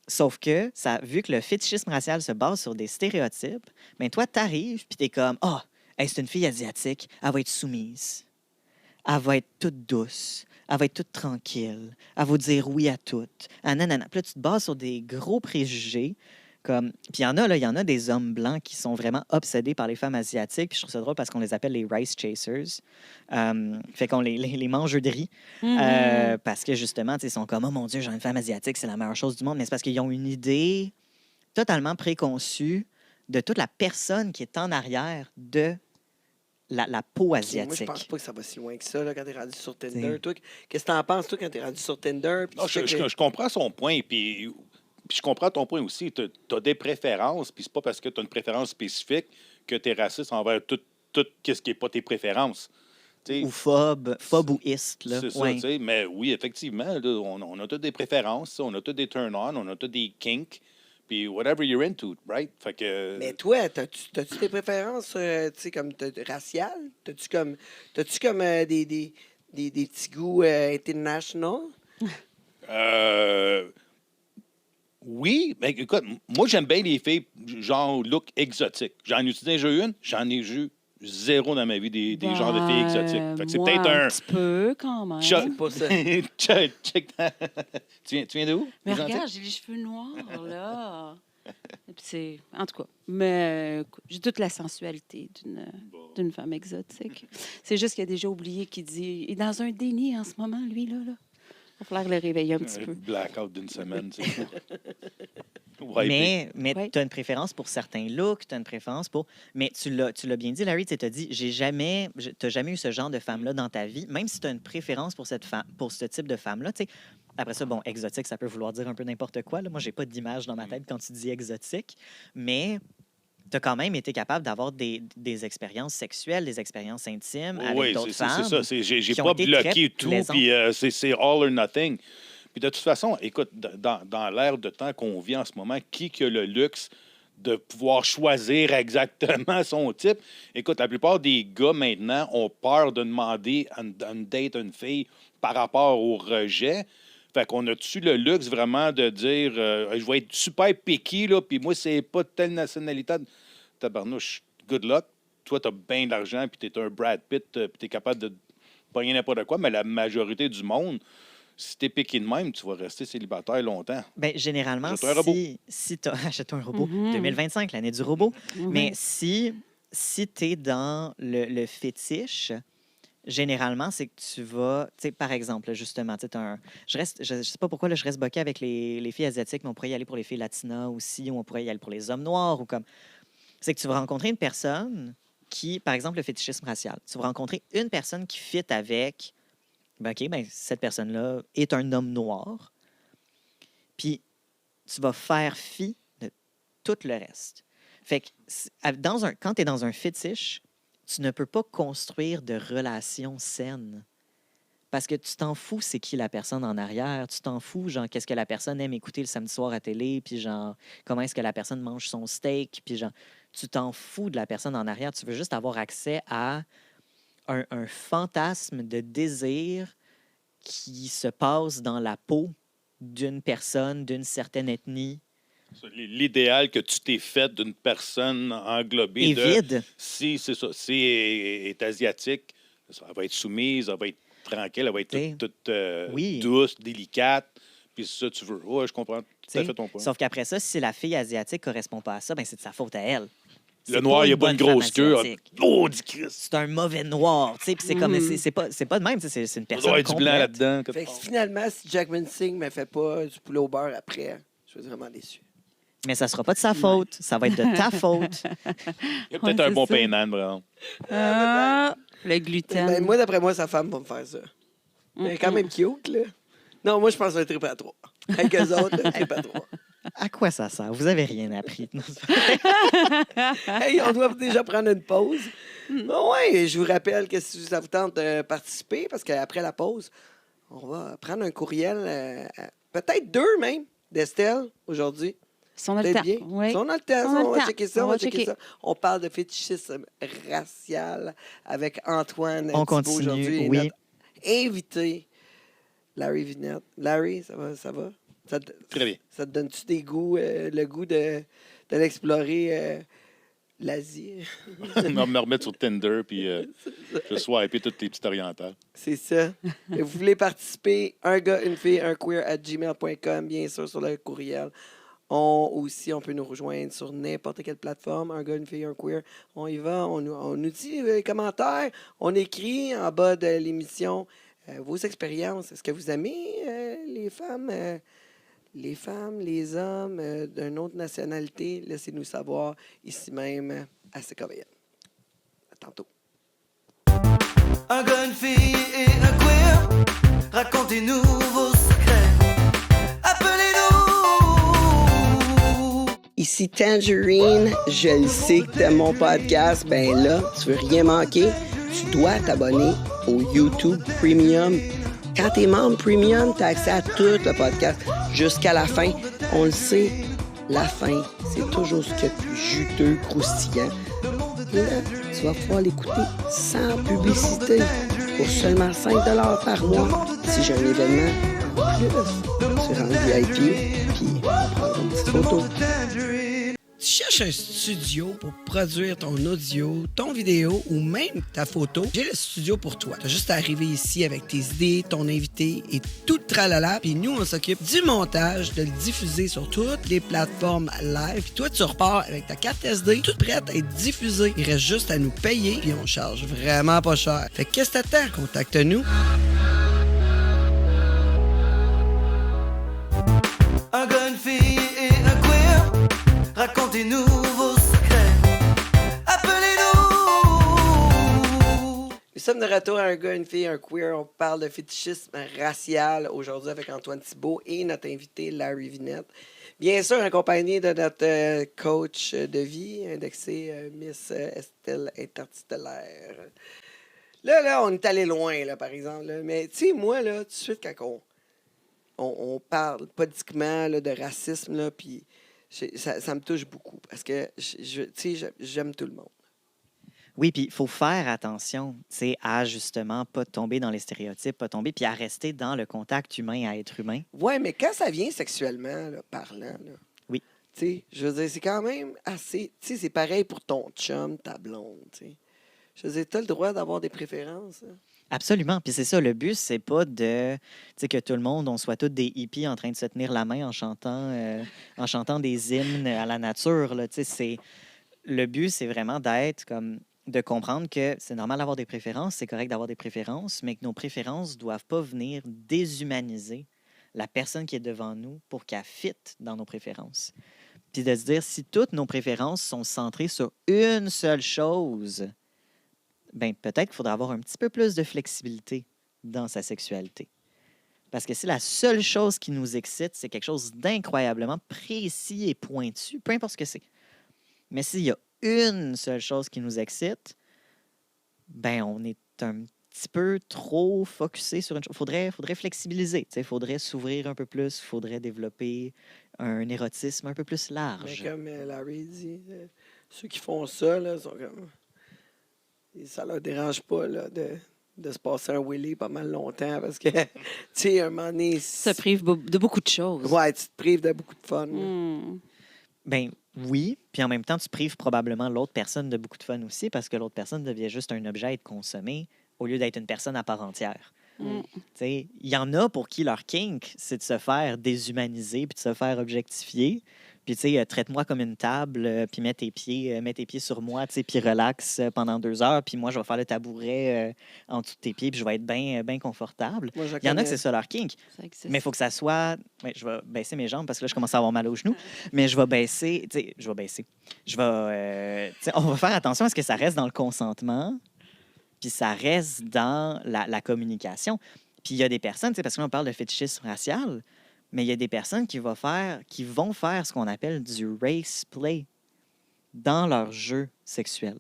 Sauf que, vu que le fétichisme racial se base sur des stéréotypes, ben toi, t'arrives, puis t'es comme, « Ah, hey, c'est une fille asiatique, elle va être soumise. Elle va être toute douce. Elle va être toute tranquille. Elle va dire oui à tout. Ah, nanana. » Puis là, tu te bases sur des gros préjugés. Comme... Puis il y en a des hommes blancs qui sont vraiment obsédés par les femmes asiatiques. Puis je trouve ça drôle parce qu'on les appelle les rice chasers. Fait qu'on les mange de riz. Parce que justement, ils sont comme, oh mon Dieu, j'ai une femme asiatique, c'est la meilleure chose du monde. Mais c'est parce qu'ils ont une idée totalement préconçue de toute la personne qui est en arrière de la peau Moi, asiatique. je pense pas que ça va si loin que ça, là, quand t'es rendu sur Tinder. T'sais. Toi, qu'est-ce que t'en penses, toi, quand t'es rendu sur Tinder? puis Non, tu fais que- je comprends son point, puis je comprends ton point aussi. Tu as des préférences, puis c'est pas parce que tu as une préférence spécifique que tu es raciste envers tout ce qui n'est pas tes préférences. Tu sais, Ou phobe ou iste. Là. c'est ça, Ouais. tu sais. Mais oui, effectivement, là, on a toutes des préférences, on a tous des turn-on, on a tous des kinks, puis whatever you're into, right? Fait que... Mais toi, t'as-tu tes préférences, tu sais, comme raciales? T'as-tu comme des petits goûts international? Oui, mais écoute, moi, j'aime bien les filles, genre look exotique. J'en ai utilisé déjà une, j'en ai vu zéro dans ma vie des genres de filles exotiques. Fait que c'est moi, peut-être un... petit peu, quand même. Check- Pas ça. check tu viens de où? Mais Les Antilles? regarde, j'ai les cheveux noirs, là. Et puis c'est... En tout cas, mais écoute, j'ai toute la sensualité d'une femme exotique. C'est juste qu'il a déjà oublié qu'il dit... Il est dans un déni en ce moment, lui, là. Il va falloir le réveiller un petit Un peu. blackout d'une semaine, tu sais. Ouais, Mais Ouais. tu as une préférence pour certains looks, tu as une préférence pour... Mais tu l'as bien dit, Larry, tu as dit, tu n'as jamais eu ce genre de femme-là dans ta vie, même si tu as une préférence pour cette femme, pour ce type de femme-là. Tu sais. Après ça, bon, exotique, ça peut vouloir dire un peu n'importe quoi. Là. Moi, j'ai pas d'image dans ma tête quand tu dis exotique, mais tu as quand même été capable d'avoir des expériences sexuelles, des expériences intimes avec oui, d'autres c'est femmes. ça. J'ai qui ont pas été bloqué très tout, plaisantes. puis c'est all or nothing. Puis de toute façon, écoute, dans l'ère de temps qu'on vit en ce moment, qui a le luxe de pouvoir choisir exactement son type? Écoute, la plupart des gars maintenant ont peur de demander une date à une fille par rapport au rejet. Fait qu'on a-tu le luxe vraiment de dire je vais être super picky, là, puis moi, c'est pas telle nationalité. Tabarnouche, good luck. Toi, t'as bien de l'argent, puis t'es un Brad Pitt, puis t'es capable de pogner n'importe quoi, mais la majorité du monde, si t'es piqué de même, tu vas rester célibataire longtemps. Ben, généralement, Achète-toi un robot. si tu achète un robot, Mhm. 2025, l'année du robot. Mhm. Mais si tu es dans le fétiche, généralement, c'est que tu vas, tu sais, par exemple, justement, tu sais, je sais pas pourquoi là, je reste bloqué avec les filles asiatiques, mais on pourrait y aller pour les filles latinas aussi, ou on pourrait y aller pour les hommes noirs, ou comme. C'est que tu vas rencontrer une personne qui, par exemple, le fétichisme racial, tu vas rencontrer une personne qui fit avec, ben, OK, ben, cette personne-là est un homme noir, puis tu vas faire fi de tout le reste. Fait que quand tu es dans un fétiche, tu ne peux pas construire de relations saines. Parce que tu t'en fous, c'est qui la personne en arrière. Tu t'en fous, genre, qu'est-ce que la personne aime écouter le samedi soir à télé, puis genre, comment est-ce que la personne mange son steak, puis genre, tu t'en fous de la personne en arrière. Tu veux juste avoir accès à un fantasme de désir qui se passe dans la peau d'une personne, d'une certaine ethnie, L'idéal que tu t'es fait d'une personne englobée et de... vide. Si, c'est ça. Si elle est asiatique, Elle va être soumise, elle va être tranquille, elle va être T'sais, toute oui. douce, délicate. Puis c'est ça que tu veux. Ouais, je comprends tout à T'sais, fait ton point. Sauf qu'après ça, si la fille asiatique correspond pas à ça, ben c'est de sa faute à elle. Le C'est noir, il n'y a pas bonne une grosse femme queue. asiatique. Oh, dit Christ! C'est un mauvais noir. Tu sais, puis c'est comme c'est pas de même. Tu sais, c'est une Il personne doit être du blanc complète. là-dedans. Fait que finalement, si Jackman Singh ne me fait pas du poulet au beurre après, je vais être vraiment déçu. Mais ça sera pas de sa faute. Ça va être de ta faute. Il y a peut-être Ouais, un c'est bon ça. peinant, vraiment. Ah, le gluten. Ben, moi, d'après moi, sa femme va me faire ça. Elle est quand même cute, là. Non, moi, je pense un trip à 3. Avec eux autres, un trip à 3. À quoi ça sert? Vous avez rien appris. Non, Hey, on doit déjà prendre une pause. Ouais, je vous rappelle que si ça vous tente de participer, parce qu'après la pause, on va prendre un courriel, peut-être 2 même, d'Estelle aujourd'hui. Si on a le Peut-être temps. bien. Oui. Si on a le temps, On a le on va temps. checker ça, On on va va checker checker. ça. On parle de fétichisme racial avec Antoine On Thibault continue, aujourd'hui. Et oui. notre invité, Larry Vinette. Larry, ça va? Ça te, Très bien. ça te donne-tu des goûts, le goût de l'explorer l'Asie? On va me remettre sur Tinder, puis je swipe toutes les petites orientales. C'est ça. Et vous voulez participer, un gars, une fille, un queer @gmail.com, bien sûr, sur le courriel. On peut nous rejoindre sur n'importe quelle plateforme, un gars, une fille, un queer. On y va, on nous dit les commentaires, on écrit en bas de l'émission vos expériences. Est-ce que vous aimez les femmes, les hommes d'une autre nationalité? Laissez-nous savoir ici même à CKVL. À tantôt. Un gars, une fille et un queer. Racontez-nous vos secrets. Appelez-nous. Ici Tangerine, je le sais que t'aimes mon podcast, ben là, tu veux rien manquer, tu dois t'abonner au YouTube Premium. Quand t'es membre Premium, t'as accès à tout le podcast jusqu'à la fin. On le sait, la fin, c'est toujours ce qu'il y a de plus juteux, croustillant. Là, tu vas pouvoir l'écouter sans publicité pour seulement 5 $ par mois. Si j'ai un événement en plus, tu rentres VIP, puis on prend une petite photo. Tu cherches un studio pour produire ton audio, ton vidéo ou même ta photo? J'ai le studio pour toi. Tu as juste à arriver ici avec tes idées, ton invité et tout le tralala. Puis nous, on s'occupe du montage, de le diffuser sur toutes les plateformes live. Puis toi, tu repars avec ta carte SD, toute prête à être diffusée. Il reste juste à nous payer, puis on charge vraiment pas cher. Fait que qu'est-ce que t'attends? Contacte-nous. Un gars, une fille et un queer. Racontez-nous vos secrets. Appelez-nous. Nous sommes de retour à un gars, une fille, un queer. On parle de fétichisme racial aujourd'hui avec Antoine Thibault et notre invité Larry Vinette. Bien sûr, accompagné de notre coach de vie, indexé Miss Estelle Interstellaire. Là, on est allé loin, là, par exemple. Là. Mais tu sais, moi, là, tout de suite, quand on parle politiquement là, de racisme, là, puis ça me touche beaucoup parce que tu sais, j'aime tout le monde. Oui, puis il faut faire attention, tu sais, à justement pas tomber dans les stéréotypes, pas tomber, puis à rester dans le contact humain à être humain. Ouais, mais quand ça vient sexuellement, là, parlant, là, Oui. tu sais, je veux dire, c'est quand même assez. Tu sais, c'est pareil pour ton chum, ta blonde, tu sais. Je veux dire, t'as le droit d'avoir des préférences. Hein? Absolument. Puis c'est ça, le but, c'est pas de, tu sais, que tout le monde, on soit tous des hippies en train de se tenir la main en chantant des hymnes à la nature. Là, tu sais, le but, c'est vraiment d'être comme de comprendre que c'est normal d'avoir des préférences, c'est correct d'avoir des préférences, mais que nos préférences ne doivent pas venir déshumaniser la personne qui est devant nous pour qu'elle fitte dans nos préférences. Puis de se dire, si toutes nos préférences sont centrées sur une seule chose, ben peut-être qu'il faudra avoir un petit peu plus de flexibilité dans sa sexualité. Parce que si la seule chose qui nous excite, c'est quelque chose d'incroyablement précis et pointu, peu importe ce que c'est. Mais s'il y a une seule chose qui nous excite, ben on est un petit peu trop focusé sur une chose. Faudrait flexibiliser. Il faudrait s'ouvrir un peu plus. Il faudrait développer un érotisme un peu plus Mais large. comme Larry dit, ceux qui font ça, là, sont comme. Ça leur dérange pas là, de se passer un Willy pas mal longtemps parce que, tu sais, un moment donné. Ça prive de beaucoup de choses. Ouais, tu te prives de beaucoup de fun. là. Hmm. Ben oui, puis en même temps, tu prives probablement l'autre personne de beaucoup de fun aussi parce que l'autre personne devient juste un objet à être consommé au lieu d'être une personne à part entière. Mm. Tu sais, il y en a pour qui leur kink, c'est de se faire déshumaniser puis de se faire objectifier. Puis, tu sais, traite-moi comme une table, puis mets tes pieds sur moi, tu sais, puis relax pendant 2 heures. Puis moi, je vais faire le tabouret en dessous de tes pieds, puis je vais être bien confortable. Moi, je Il y en a connais. que c'est ça leur kink. Ça existe. Mais il faut que ça soit. Ouais, je vais baisser mes jambes parce que là, je commence à avoir mal aux genoux. Mais je vais baisser. Tu sais, je vais baisser. Je vais. Tu sais, on va faire attention à ce que ça reste dans le consentement, puis ça reste dans la communication. Puis il y a des personnes, tu sais, parce que là, on parle de fétichisme racial, mais il y a des personnes qui vont faire ce qu'on appelle du race play dans leur jeu sexuel.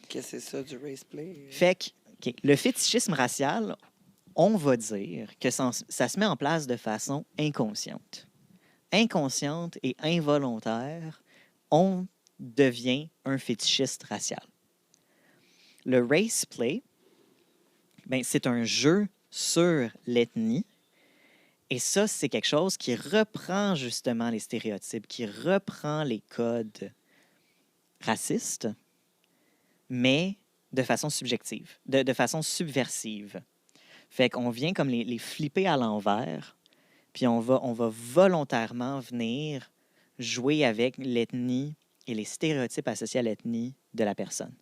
Qu'est-ce que c'est ça, du race play? Fait que le fétichisme racial, on va dire que ça se met en place de façon inconsciente. Inconsciente et involontaire, on devient un fétichiste racial. Le race play, ben, c'est un jeu sur l'ethnie. Et ça, c'est quelque chose qui reprend justement les stéréotypes, qui reprend les codes racistes, mais de façon subjective, de façon subversive. Fait qu'on vient comme les flipper à l'envers, puis on va volontairement venir jouer avec l'ethnie et les stéréotypes associés à l'ethnie de la personne.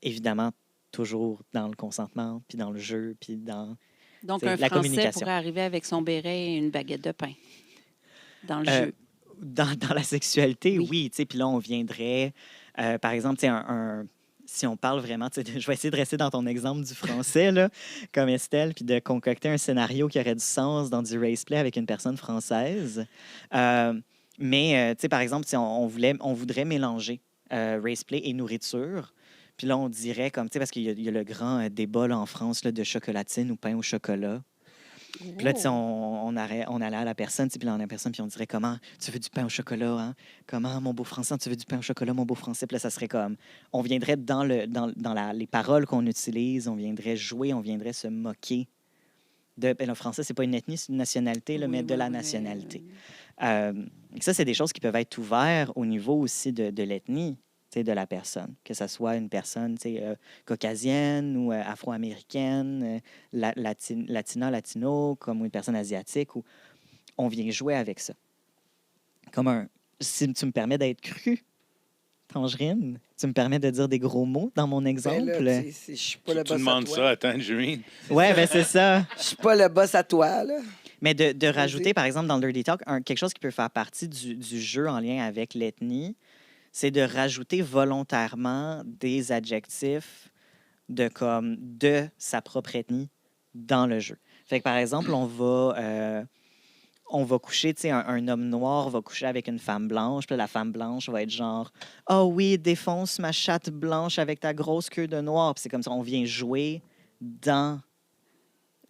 Évidemment, toujours dans le consentement, puis dans le jeu, puis dans... Donc, C'est un la Français communication. pourrait arriver avec son béret et une baguette de pain dans le Euh, jeu. Dans la sexualité, Oui. oui. Tu sais, puis là, on viendrait, par exemple, tu sais, si on parle vraiment, tu sais, je vais essayer de rester dans ton exemple du français, là, comme Estelle, puis de concocter un scénario qui aurait du sens dans du race play avec une personne française. Mais, tu sais, par exemple, si on voudrait mélanger race play et nourriture. Puis là, on dirait comme, tu sais, parce qu'il y a le grand débat là, en France là, de chocolatine ou pain au chocolat. Puis là, tu sais, on allait à la personne, tu sais, puis là, on a la personne, puis on dirait comment tu veux du pain au chocolat, hein? Comment, mon beau français, tu veux du pain au chocolat, mon beau français? Puis là, ça serait comme, on viendrait dans les paroles qu'on utilise, on viendrait jouer, on viendrait se moquer. Ben, le français, c'est pas une ethnie, c'est une nationalité, là, mais de la nationalité. Ça, c'est des choses qui peuvent être ouvertes au niveau aussi de l'ethnie. Tu sais, de la personne, que ce soit une personne tu sais, caucasienne ou afro-américaine, latino, comme une personne asiatique, où on vient jouer avec ça. Si tu me permets d'être cru, Tangerine, tu me permets de dire des gros mots dans mon exemple. Ben là, je suis pas le Tu boss à demandes toi. ça à Tangerine. Ouais, ben c'est ça. Je suis pas le boss à toi, là. Mais de rajouter, par exemple, dans le Dirty Talk, quelque chose qui peut faire partie du jeu en lien avec l'ethnie, c'est de rajouter volontairement des adjectifs de sa propre ethnie dans le jeu. Fait que, par exemple, on va coucher, tu sais, un homme noir va coucher avec une femme blanche, puis là, la femme blanche va être genre « Oh oui, défonce ma chatte blanche avec ta grosse queue de noir. » Puis c'est comme ça, on vient jouer dans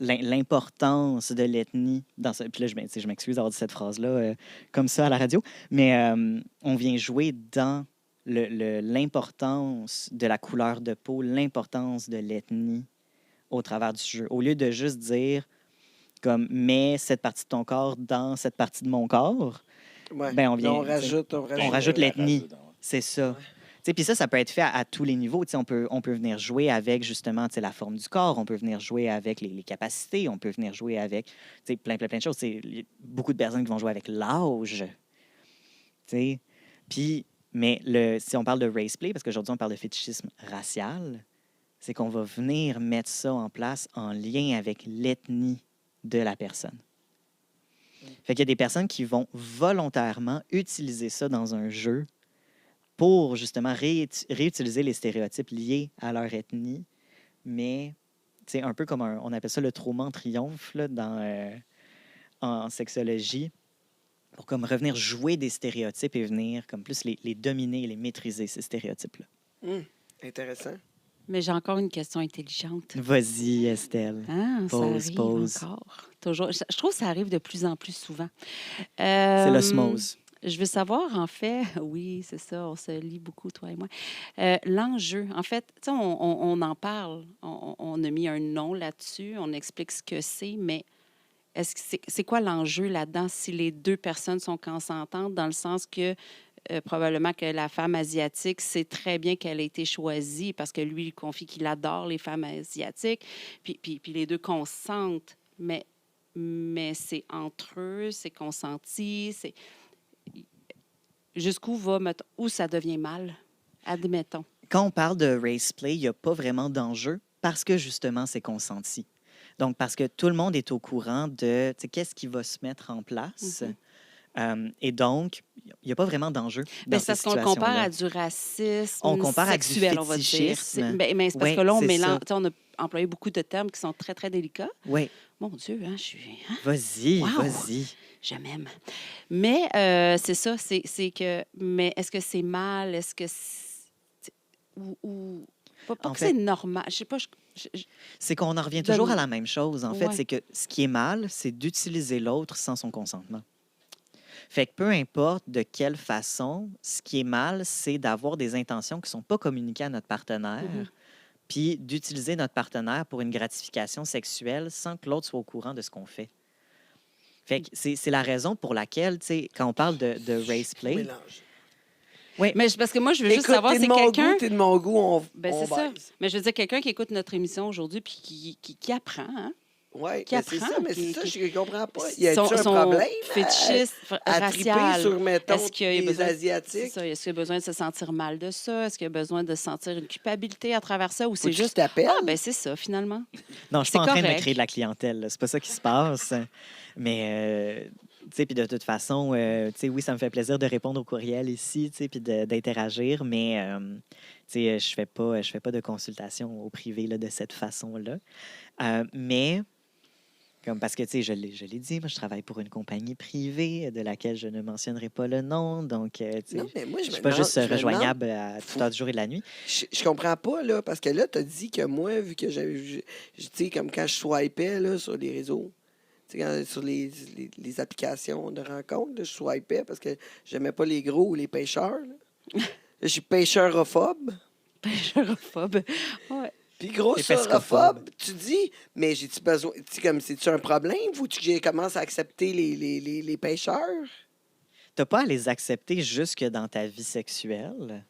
l'importance de l'ethnie. Puis là, je m'excuse d'avoir dit cette phrase-là comme ça à la radio, mais on vient jouer dans l'importance de la couleur de peau, l'importance de l'ethnie au travers du jeu. Au lieu de juste dire comme « mets cette partie de ton corps dans cette partie de mon corps Ouais. ben, on vient, on rajoute l'ethnie. C'est ça. Puis ça peut être fait à tous les niveaux. On peut venir jouer avec justement la forme du corps, on peut venir jouer avec les capacités, on peut venir jouer avec plein de choses. Il y a beaucoup de personnes qui vont jouer avec l'âge. Mais si on parle de race play, parce qu'aujourd'hui on parle de fétichisme racial, c'est qu'on va venir mettre ça en place en lien avec l'ethnie de la personne. Fait qu'il y a des personnes qui vont volontairement utiliser ça dans un jeu pour justement réutiliser les stéréotypes liés à leur ethnie, mais c'est un peu comme on appelle ça le troman triomphe là, en sexologie, pour comme revenir jouer des stéréotypes et venir comme plus les dominer et les maîtriser, ces stéréotypes-là. Intéressant. Mais j'ai encore une question intelligente. Vas-y, Estelle. Ah, ça arrive Pose. encore. Toujours. Je trouve que ça arrive de plus en plus souvent. C'est l'osmose. Je veux savoir, en fait, oui, c'est ça, on se lit beaucoup, toi et moi. L'enjeu, en fait, tu sais, on en parle, on a mis un nom là-dessus, on explique ce que c'est, mais c'est quoi l'enjeu là-dedans si les deux personnes sont consentantes, dans le sens que probablement que la femme asiatique sait très bien qu'elle a été choisie parce que lui, il confie qu'il adore les femmes asiatiques. Puis les deux consentent, mais c'est entre eux, c'est consenti, c'est... Jusqu'où où ça devient mal, admettons. Quand on parle de race play, il n'y a pas vraiment d'enjeu parce que justement, c'est consenti. Donc, parce que tout le monde est au courant de qu'est-ce qui va se mettre en place. Et donc, il n'y a pas vraiment d'enjeu dans C'est cette parce qu'on le situation-là. compare à du racisme On compare sexuel, à on du va dire. fétichisme. Mais c'est parce Oui, que là, on c'est mélange. ça. On a employé beaucoup de termes qui sont très, très délicats. Oui, Mon Dieu, hein, vas-y, Wow. vas-y. je m'aime. Mais c'est ça, c'est que... Mais est-ce que c'est mal? Est-ce que c'est... Ou pas En que fait- c'est normal. Je sais pas... C'est qu'on en revient Donne- toujours à la même chose, en fait. Ouais. C'est que ce qui est mal, c'est d'utiliser l'autre sans son consentement. Fait que peu importe de quelle façon, ce qui est mal, c'est d'avoir des intentions qui ne sont pas communiquées à notre partenaire, puis d'utiliser notre partenaire pour une gratification sexuelle sans que l'autre soit au courant de ce qu'on fait. Fait que c'est la raison pour laquelle, tu sais, quand on parle de race play, Mélange. Mais parce que moi, je veux juste Écoute, savoir, t'es c'est de mon quelqu'un... goût, t'es de mon goût, on C'est ça. baise. Mais je veux dire, quelqu'un qui écoute notre émission aujourd'hui puis qui apprend, hein? Oui, Qui c'est apprend, ça, mais qui- c'est ça, qui- je ne comprends pas. Y a-t-il un son problème fétichiste, à triper racial. sur, mettons, Est-ce qu'il y a les besoin- C'est Asiatiques? ça. Est-ce qu'il y a besoin de se sentir mal de ça? Est-ce qu'il y a besoin de sentir une culpabilité à travers ça? Ou c'est Faut-tu juste... qu'il t'appelle? Ah, ben c'est ça, finalement. non, je suis pas en C'est train de me correct. créer de la clientèle. là. C'est pas ça qui se passe. Mais, tu sais, puis de toute façon, tu sais, oui, ça me fait plaisir de répondre au courriel ici, tu sais, puis d'interagir, mais, tu sais, je fais pas de consultation au privé là, de cette façon-là. Mais, comme parce que, tu sais, je l'ai dit, moi, je travaille pour une compagnie privée de laquelle je ne mentionnerai pas le nom, donc, tu sais, Non, mais moi, je suis pas juste rejoignable à toute heure du jour et de la nuit. Je comprends pas, là, parce que là, tu as dit que moi, vu que tu sais, comme quand je swipais là, sur les réseaux, tu sais, sur les applications de rencontres, là, je swipais parce que j'aimais pas les gros ou les pêcheurs. Là. Je suis pêcheurophobe. Pêcheurophobe. Ouais. Puis Et grosseurophobe, pescophobe. tu dis, mais j'ai-tu besoin, tu sais, comme, c'est-tu un problème? Faut-tu que je commence à accepter les pêcheurs? T'as pas à les accepter jusque dans ta vie sexuelle.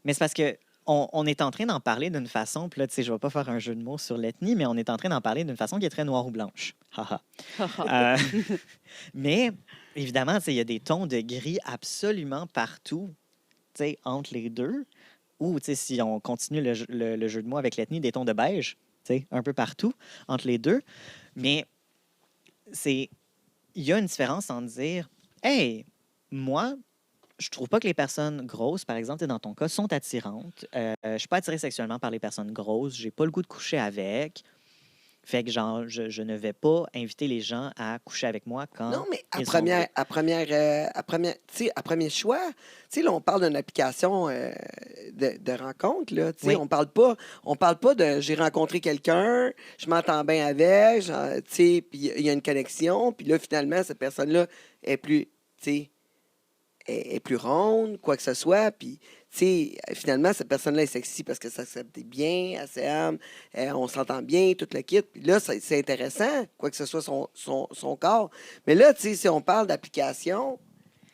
Mais c'est parce que on est en train d'en parler d'une façon, puis là, tu sais, je vais pas faire un jeu de mots sur l'ethnie, mais on est en train d'en parler d'une façon qui est très noire ou blanche. Haha. Mais, évidemment, tu sais, il y a des tons de gris absolument partout, tu sais, entre les deux. Ou, tu sais, si on continue le jeu de mots avec l'ethnie, des tons de beige, tu sais, un peu partout, entre les deux. Mais il y a une différence en dire, hey, moi, je trouve pas que les personnes grosses, par exemple, dans ton cas, sont attirantes. Je suis pas attirée sexuellement par les personnes grosses. J'ai pas le goût de coucher avec. Fait que, genre, je ne vais pas inviter les gens à coucher avec moi quand. Non, mais ils sont à premier choix, tu sais, là, on parle d'une application de rencontre, là. Tu sais, Oui. on parle pas de j'ai rencontré quelqu'un, je m'entends bien avec, genre, tu sais, puis il y a une connexion, puis là, finalement, cette personne-là est plus, tu sais, est plus ronde, quoi que ce soit, puis, tu sais, finalement, cette personne-là est sexy parce que ça s'accepte bien, elle s'aime, on s'entend bien, tout le kit, puis là, c'est intéressant, quoi que ce soit son corps. Mais là, tu sais, si on parle d'application,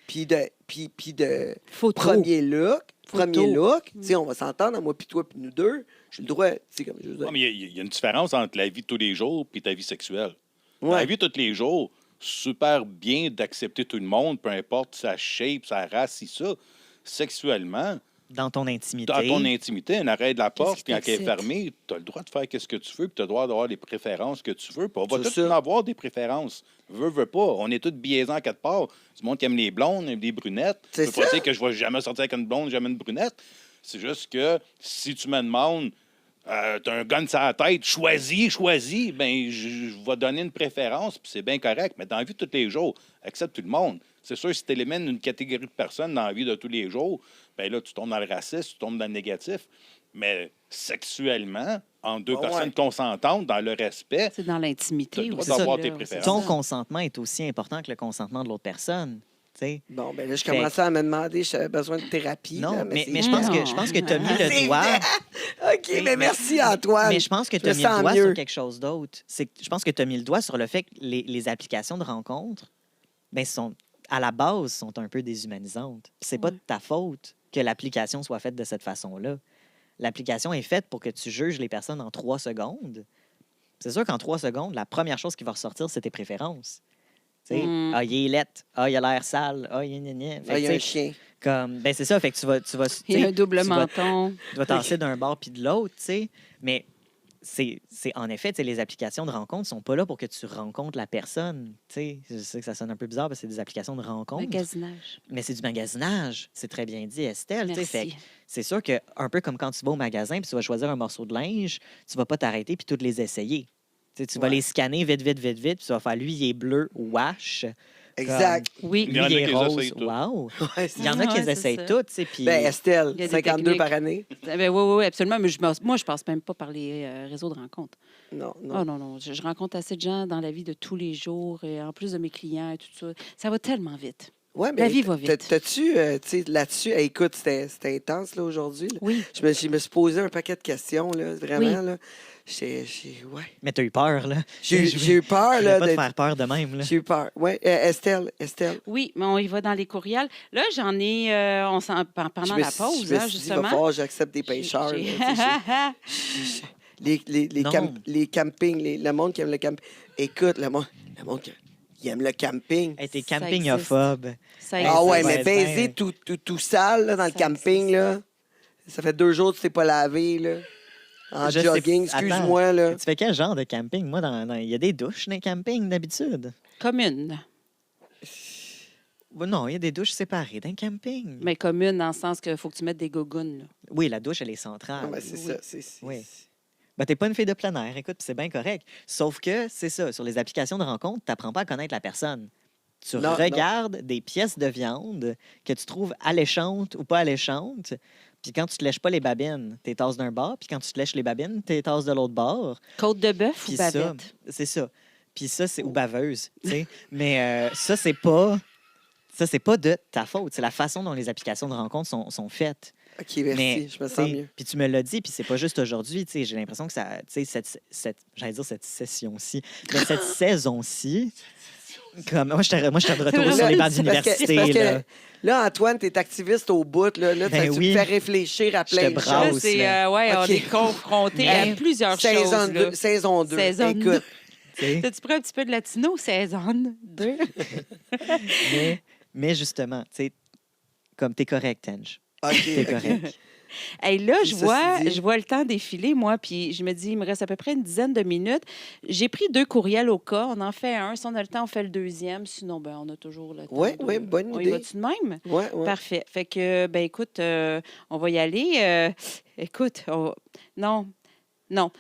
puis de Photo. premier look, Photo. tu sais, on va s'entendre, moi, puis toi, puis nous deux, j'ai le droit, tu sais, comme je veux dire. Ouais, mais il y a une différence entre la vie de tous les jours et ta vie sexuelle. Ouais. La vie de tous les jours, super bien d'accepter tout le monde, peu importe sa shape, sa race, si ça. Sexuellement, dans ton intimité. dans ton intimité, un arrêt de la porte, qui puis quand elle est t'excite? fermée, tu as le droit de faire ce que tu veux, puis tu as le droit d'avoir les préférences que tu veux. Puis on va C'est tous ça. avoir des préférences. Veux pas. On est tous biaisés en quatre parts. Du monde qui aime les blondes, aime les brunettes. C'est Je peux pas ça. dire que je vais jamais sortir avec une blonde, jamais une brunette. C'est juste que si tu me demandes, t'as un gun sur la tête, choisis, ben je vais donner une préférence, puis c'est bien correct. Mais dans la vie de tous les jours, accepte tout le monde. C'est sûr, si tu élimines une catégorie de personnes dans la vie de tous les jours, ben là, tu tombes dans le racisme, tu tombes dans le négatif. Mais sexuellement, entre deux Ouais. personnes consentantes, dans le respect, C'est dans T'as l'intimité le droit aussi. d'avoir là, tes c'est préférences. Ton ça. consentement est aussi important que le consentement de l'autre personne. Tu sais. Bon, ben là, je Fait- commençais à me demander si j'avais besoin de thérapie. Non, là, mais c'est- je pense que tu as mis C'est le doigt. vrai. OK, mais merci, Antoine. Mais je pense que tu Je as le mis le sens doigt mieux. sur quelque chose d'autre. Je pense que tu as mis le doigt sur le fait que les applications de rencontres, ben, à la base, sont un peu déshumanisantes. Puis c'est pas de ta faute que l'application soit faite de cette façon-là. L'application est faite pour que tu juges les personnes en 3 secondes. C'est sûr qu'en 3 secondes, la première chose qui va ressortir, c'est tes préférences. Tu sais, Mm. il est laid. Il a l'air sale. Il y a Ah, il y a un chien. c'est ça. Fait que tu vas Il y a un tu double vas- menton. tu vas tasser d'un bord puis de l'autre, tu sais. Mais c'est en effet, tu sais, les applications de rencontre sont pas là pour que tu rencontres la personne. Tu sais, je sais que ça sonne un peu bizarre parce que c'est des applications de rencontre. Magasinage. Mais c'est du magasinage. C'est très bien dit, Estelle. tu sais. Fait Merci. que c'est sûr que, un peu comme quand tu vas au magasin puis tu vas choisir un morceau de linge, tu vas pas t'arrêter puis toutes les essayer. Tu sais, tu vas Ouais. les scanner vite, vite, vite, vite, puis tu vas faire lui, il est bleu, wash. Exact. Oui. Il y en a Lui, il est qui les rose, essayent toutes. wow. Ouais, Il y en a qui Ouais, les c'est essayent ça. toutes, tu sais, puis... Ben, Estelle, Il y a des 52 techniques. par année. Ben, oui, absolument. Mais moi, je passe même pas par les réseaux de rencontres. Non, non. Oh non. Je rencontre assez de gens dans la vie de tous les jours, et en plus de mes clients et tout ça. Ça va tellement vite. Ouais, La vie va vite. T'as-tu, tu sais, là-dessus, hey, écoute, c'était intense, là, aujourd'hui. Là. Oui. Je me suis posé un paquet de questions, là, vraiment, Oui. là. Ouais. Mais t'as eu peur, là. J'ai eu peur, Je voulais là. pas te d'être- faire peur de même, là. J'ai eu peur. Ouais, Estelle. Oui, mais on y va dans les courriels. Là, j'en ai, pendant Je me la suis- pause, je me hein, suis dit, justement. va falloir que j'accepte des pêcheurs. J'ai- là, tu sais, Non. les campings, le monde qui aime le camping. Écoute, le monde qui aime le camping. Hey, t'es Ça campingophobe. Ça Ah existe. ouais, ça mais va être baiser bien. tout sale là, dans le Ça camping, existe. là. Ça fait 2 jours que tu t'es pas lavé, là. En Je sais- jogging, excuse-moi, là. Tu fais quel genre de camping? Moi, il y a des douches dans les campings, d'habitude. Commune. Non, il y a des douches séparées dans le camping. Mais commune dans le sens qu'il faut que tu mettes des gogoons. Là. Oui, la douche, elle est centrale. Non, mais c'est oui. ça. Oui. Ben, t'es pas une fille de plein air, écoute, puis c'est bien correct. Sauf que, c'est ça, sur les applications de rencontre, t'apprends pas à connaître la personne. Tu Non, regardes des pièces de viande que tu trouves alléchantes ou pas alléchantes, puis quand tu te lèches pas les babines, t'es tasses d'un bord, puis quand tu te lèches les babines, t'es tasses de l'autre bord. Côte de bœuf ou Puis ça, bavette? c'est ça. Puis ça, c'est... Ou baveuse, tu sais. Mais ça, c'est pas... Ça, c'est pas de ta faute. C'est la façon dont les applications de rencontre sont faites. OK, merci. Mais, je me sens t'sais, mieux. Puis tu me l'as dit, puis c'est pas juste aujourd'hui. J'ai l'impression que ça, j'allais dire cette session-ci, mais cette saison-ci, comme moi, je suis de retour sur les bancs C'est parce que- d'université. parce que Là. là, Antoine, t'es activiste au bout. Là, Ben tu oui. me fais réfléchir à Je plein te de brasse. choses. Là, c'est, mais- ouais, on OK. est confronté à Hey, plusieurs Saison choses. 2. Là. Saison 2. Saison Écoute, T'sais. T'as-tu pris un petit peu de latino? Saison 2. mais justement, tu sais, comme t'es correct, Tenj. OK. T'es OK. correct. Hey, là, Puis ceci dit- je vois le temps défiler, moi, puis je me dis, il me reste à peu près une dizaine de minutes. J'ai pris 2 courriels au cas. On en fait un. Si on a le temps, on fait le deuxième. Sinon, ben, on a toujours le temps. Ouais, de- ouais, bonne On y idée. va-tu de même? Ouais, ouais. Parfait. Fait que, ben écoute, on va y aller. Écoute, non, non,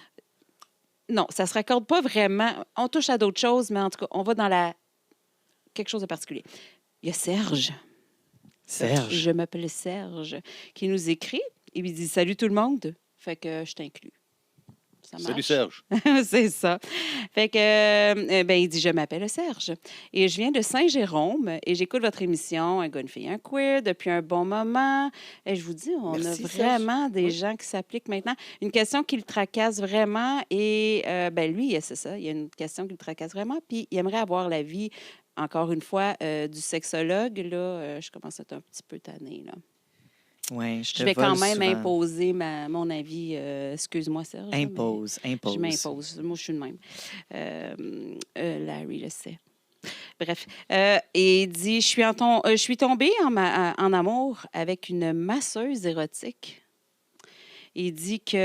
non, ça se raccorde pas vraiment. On touche à d'autres choses, mais en tout cas, on va dans quelque chose de particulier. Il y a Serge. Serge. Je m'appelle Serge, qui nous écrit. Il dit salut tout le monde. Fait que je t'inclus. Ça Salut marche. Serge. C'est ça. Fait que, ben, il dit je m'appelle Serge et je viens de Saint-Jérôme et j'écoute votre émission Un gars, une fille, un queer depuis un bon moment. Et je vous dis, on Merci, a Serge. vraiment des Oui. gens qui s'appliquent maintenant. Une question qui le tracasse vraiment et, ben, lui, c'est ça. Il y a une question qui le tracasse vraiment. Puis il aimerait avoir l'avis, encore une fois, du sexologue. Là, je commence à être un petit peu tannée, là. Ouais, je te Je vais quand vole même souvent. imposer mon avis. Excuse-moi, Serge. là, mais- Impose. je m'impose. Moi, je suis de même. Larry le sait. Bref. Et il dit je suis tombée en amour avec une masseuse érotique. Il dit qu'il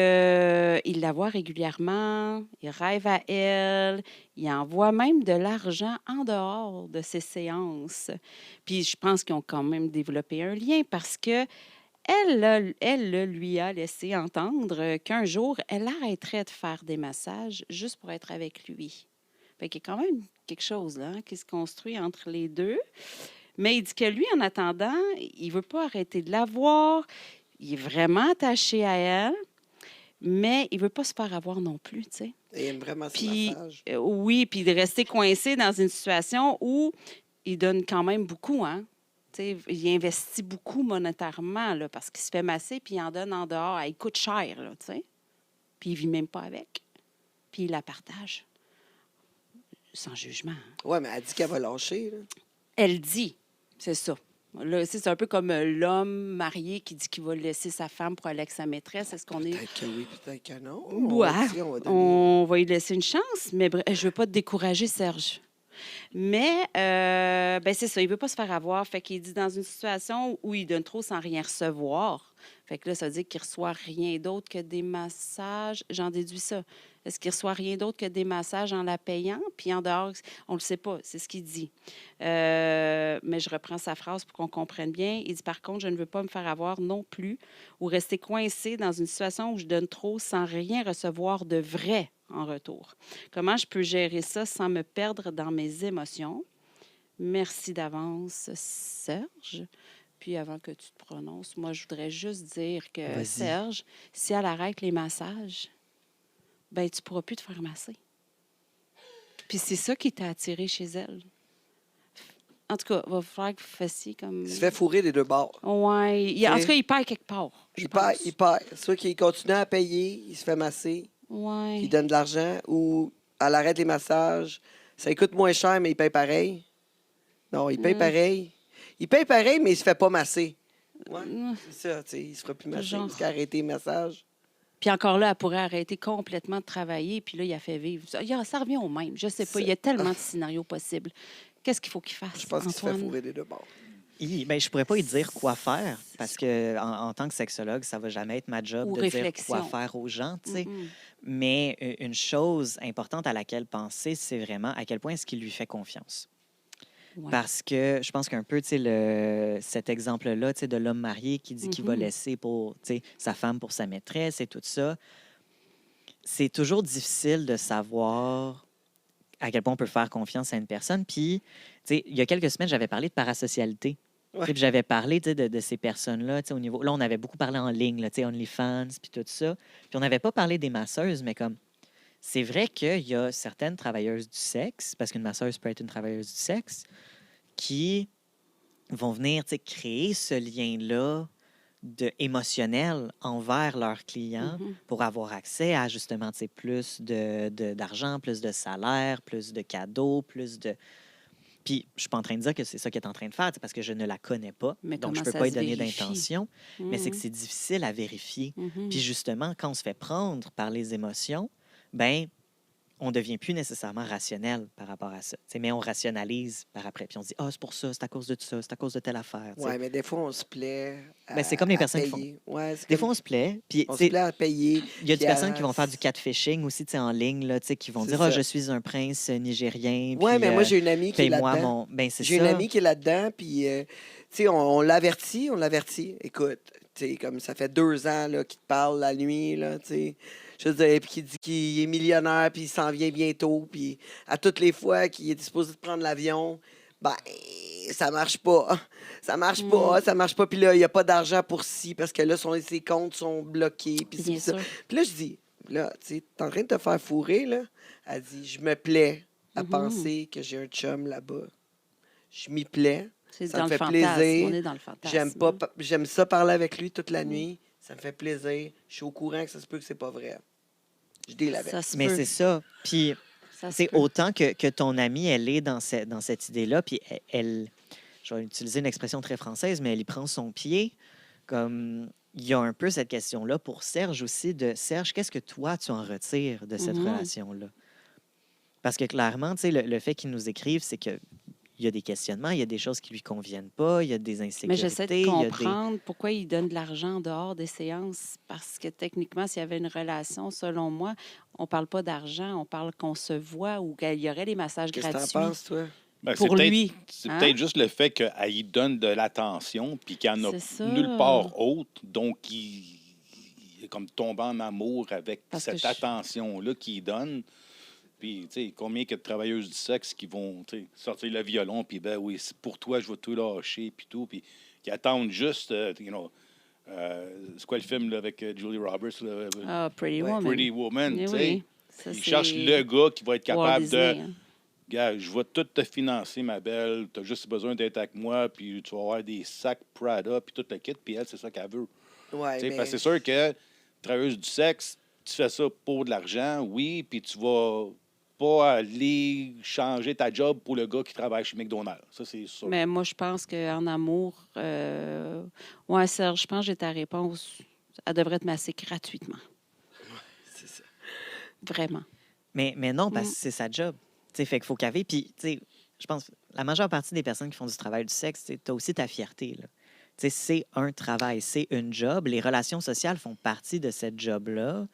la voit régulièrement, il rêve à elle, il envoie même de l'argent en dehors de ses séances. Puis je pense qu'ils ont quand même développé un lien parce que elle lui a laissé entendre qu'un jour, elle arrêterait de faire des massages juste pour être avec lui. Fait qu'il y a quand même quelque chose là, qui se construit entre les deux. Mais il dit que lui, en attendant, il ne veut pas arrêter de la voir. Il est vraiment attaché à elle, mais il ne veut pas se faire avoir non plus, tu sais. Il aime vraiment ce Puis, massage. oui, puis de rester coincé dans une situation où il donne quand même beaucoup, hein. Tu sais, il investit beaucoup monétairement, là, parce qu'il se fait masser, puis il en donne en dehors. Il coûte cher, là, tu sais. Puis il ne vit même pas avec. Puis il la partage. Sans jugement. Hein. Ouais, mais elle dit qu'elle va lâcher. Là. Elle dit. C'est ça. Là, c'est un peu comme l'homme marié qui dit qu'il va laisser sa femme pour aller avec sa maîtresse. Est-ce qu'on est... Peut-être que oui, peut-être que non. Ouais, On va donner... on va lui laisser une chance, mais je ne veux pas te décourager, Serge. Mais, ben c'est ça, il ne veut pas se faire avoir. Fait qu'il dit dans une situation où il donne trop sans rien recevoir. Fait que là, ça veut dire qu'il ne reçoit rien d'autre que des massages. J'en déduis ça. Est-ce qu'il ne reçoit rien d'autre que des massages en la payant? Puis en dehors, on ne le sait pas. C'est ce qu'il dit. Mais je reprends sa phrase pour qu'on comprenne bien. Il dit, par contre, je ne veux pas me faire avoir non plus ou rester coincé dans une situation où je donne trop sans rien recevoir de vrai en retour. Comment je peux gérer ça sans me perdre dans mes émotions? Merci d'avance, Serge. Puis avant que tu te prononces, moi, je voudrais juste dire que, Vas-y. Serge, si elle arrête les massages, ben tu ne pourras plus te faire masser. Puis c'est ça qui t'a attiré chez elle. En tout cas, il va falloir que vous fassiez comme... Il se fait fourrer des deux bords. Oui. En tout cas, il perd quelque part. Il perd. Soit qu'il continue à payer, il se fait masser, Oui. il donne de l'argent, ou elle arrête les massages. Ça coûte moins cher, mais il paye pareil. Non, il paye pareil. Il paye pareil, mais il se fait pas masser. Ouais, c'est ça, tu sais, il se fera plus masser Genre. parce qu'il a arrêté les massages. Puis encore là, elle pourrait arrêter complètement de travailler, puis là, il a fait vivre. Ça revient au même. Je sais pas, il y a tellement de scénarios possibles. Qu'est-ce qu'il faut qu'il fasse, Je pense qu'il se fait Antoine? fourrer des deux bords. Ben, je pourrais pas y dire quoi faire parce que en tant que sexologue, ça va jamais être ma job Ou de réflexion. dire quoi faire aux gens, tu sais. Mhm. Mais une chose importante à laquelle penser, c'est vraiment à quel point est-ce qu'il lui fait confiance. Ouais. Parce que je pense qu'un peu, tu sais, cet exemple-là, tu sais, de l'homme marié qui dit qu'il va Mhm. laisser pour, tu sais, sa femme pour sa maîtresse et tout ça, c'est toujours difficile de savoir à quel point on peut faire confiance à une personne. Puis, tu sais, il y a quelques semaines, j'avais parlé de parasocialité. Ouais. Puis j'avais parlé tu sais, de ces personnes-là, tu sais, au niveau... Là, on avait beaucoup parlé en ligne, là, tu sais, OnlyFans, puis tout ça. Puis on n'avait pas parlé des masseuses, mais comme... C'est vrai qu'il y a certaines travailleuses du sexe, parce qu'une masseuse peut être une travailleuse du sexe, qui vont venir tu sais, créer ce lien-là émotionnel envers leurs clients Mhm. pour avoir accès à justement tu sais, plus d'argent, plus de salaire, plus de cadeaux, plus de... Puis, je suis pas en train de dire que c'est ça qu'elle est en train de faire, tu sais, parce que je ne la connais pas, Mais donc je comment peux ça pas y se donner vérifie? d'intention, mais c'est que Mhm. c'est difficile à vérifier. Mhm. Puis justement, quand on se fait prendre par les émotions, ben on devient plus nécessairement rationnel par rapport à ça. Tu sais, mais on rationalise par après. Puis on se dit, ah, c'est pour ça, c'est à cause de ça, c'est à cause de telle affaire. Tu sais. Ouais, mais des fois, on se plaît à, Ben, c'est comme les à personnes qui payer. Ouais, c'est Des comme- fois, on se plaît. Puis, on tu se sais, plaît à payer. il y a des puis personnes à- qui vont faire du catfishing aussi, tu sais, en ligne, là, tu sais, qui vont C'est dire, ah, ça. je suis un prince nigérien. Ouais, puis, mais moi, j'ai une amie qui est paye-moi là-dedans. mon. Ben, c'est J'ai une ça. amie qui est là-dedans, puis, tu sais, on l'avertit, Écoute, tu sais, comme ça fait 2 ans là, qu'il te parle la nuit, là, tu sais. Je veux dire, puis qu'il dit qu'il est millionnaire, puis il s'en vient bientôt, puis à toutes les fois qu'il est disposé de prendre l'avion, ben, ça marche pas. Ça marche pas, ça marche pas. Puis là, il n'y a pas d'argent pour ci, parce que là, ses comptes sont bloqués, puis Bien ça. sûr. Puis là, je dis, là, tu sais, t'es en train de te faire fourrer, là. Elle dit, je me plais à Mhm. penser que j'ai un chum là-bas. Je m'y plais. C'est Ça dans me le fait fantasme. plaisir. On est dans le fantasme. J'aime pas, j'aime ça parler avec lui toute la Mm. nuit. Ça me fait plaisir. Je suis au courant que ça se peut que c'est pas vrai. Je deal avec. Ça se Mais peut. c'est ça. Puis, Ça se c'est peut. autant que ton amie, elle est dans cette idée-là, puis je vais utiliser une expression très française, mais elle y prend son pied. Comme il y a un peu cette question-là pour Serge aussi de Serge, qu'est-ce que toi tu en retires de cette Mhm. relation-là? Parce que clairement, tu sais, le fait qu'il nous écrive, c'est que il y a des questionnements, il y a des choses qui lui conviennent pas, il y a des Mais insécurités. j'essaie de il y a des- comprendre pourquoi il donne de l'argent en dehors des séances. Parce que techniquement, s'il y avait une relation, selon moi, on ne parle pas d'argent, on parle qu'on se voit ou qu'il y aurait des massages Qu'est-ce que gratuits. t'en penses, toi? Ben, Pour lui, C'est hein? peut-être juste le fait qu'elle y donne de l'attention, puis qu'il n'y en a C'est ça. nulle part autre. Donc, il est comme tombé en amour avec Parce que cette attention-là qu'il donne. Puis, tu sais, combien il y a de travailleuses du sexe qui vont tu sais, sortir le violon, puis ben oui, c'est pour toi, je vais tout lâcher, puis tout, puis qui attendent juste, c'est quoi le film là, avec Julie Roberts, là, Ah, Pretty Ouais, Woman. Pretty Woman, Eh tu oui. sais. Ça, Il c'est cherche le gars qui va être Walt capable Disney, de... hein. Gars, je vais tout te financer, ma belle. Tu as juste besoin d'être avec moi, puis tu vas avoir des sacs Prada, puis tout le kit, puis elle, c'est ça qu'elle veut. Ouais, Tu sais, mais... parce que c'est sûr que, travailleuse du sexe, tu fais ça pour de l'argent, oui, puis tu vas pas aller changer ta job pour le gars qui travaille chez McDonald's. Ça, c'est sûr. Mais moi, je pense qu'en amour, ouais, Serge, je pense que j'ai ta réponse. Elle devrait te masser gratuitement. C'est ça. Vraiment. Mais non, parce que c'est sa job. Tu sais, fait qu'il faut caver. Puis, tu sais, je pense que la majeure partie des personnes qui font du travail du sexe, tu as aussi ta fierté, là. Tu sais, c'est un travail, c'est une job. Les relations sociales font partie de cette job-là.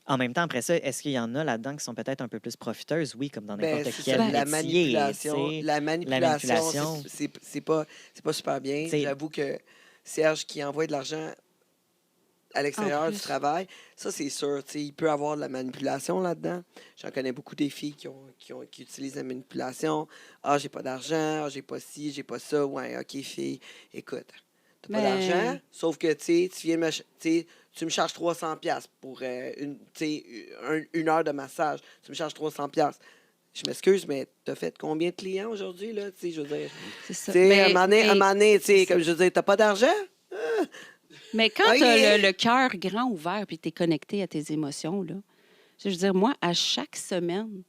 En même temps, après ça, est-ce qu'il y en a là-dedans qui sont peut-être un peu plus profiteuses? Oui, comme dans Ben, n'importe c'est quel ça, métier. la manipulation. tu sais. La manipulation, manipulation. c'est pas super bien. C'est- J'avoue que Serge qui envoie de l'argent à l'extérieur En du plus. travail, ça, c'est sûr. Tu sais, il peut avoir de la manipulation là-dedans. J'en connais beaucoup des filles qui utilisent la manipulation. Ah, j'ai pas d'argent. Ah, j'ai pas ci, j'ai pas ça. Ouais, OK, fille, écoute, t'as pas Mais- d'argent, sauf que, tu sais, tu me charges 300$ pour une heure de massage. Tu me charges 300$. Je m'excuse, mais t'as fait combien de clients aujourd'hui, là? Tu sais, je veux dire, C'est ça. tu sais, Mais- à un moment donné, tu sais, comme je veux dire, t'as pas d'argent? Mais quand Ok. tu as le cœur grand ouvert puis tu es connecté à tes émotions, là, je veux dire, moi, à chaque semaine,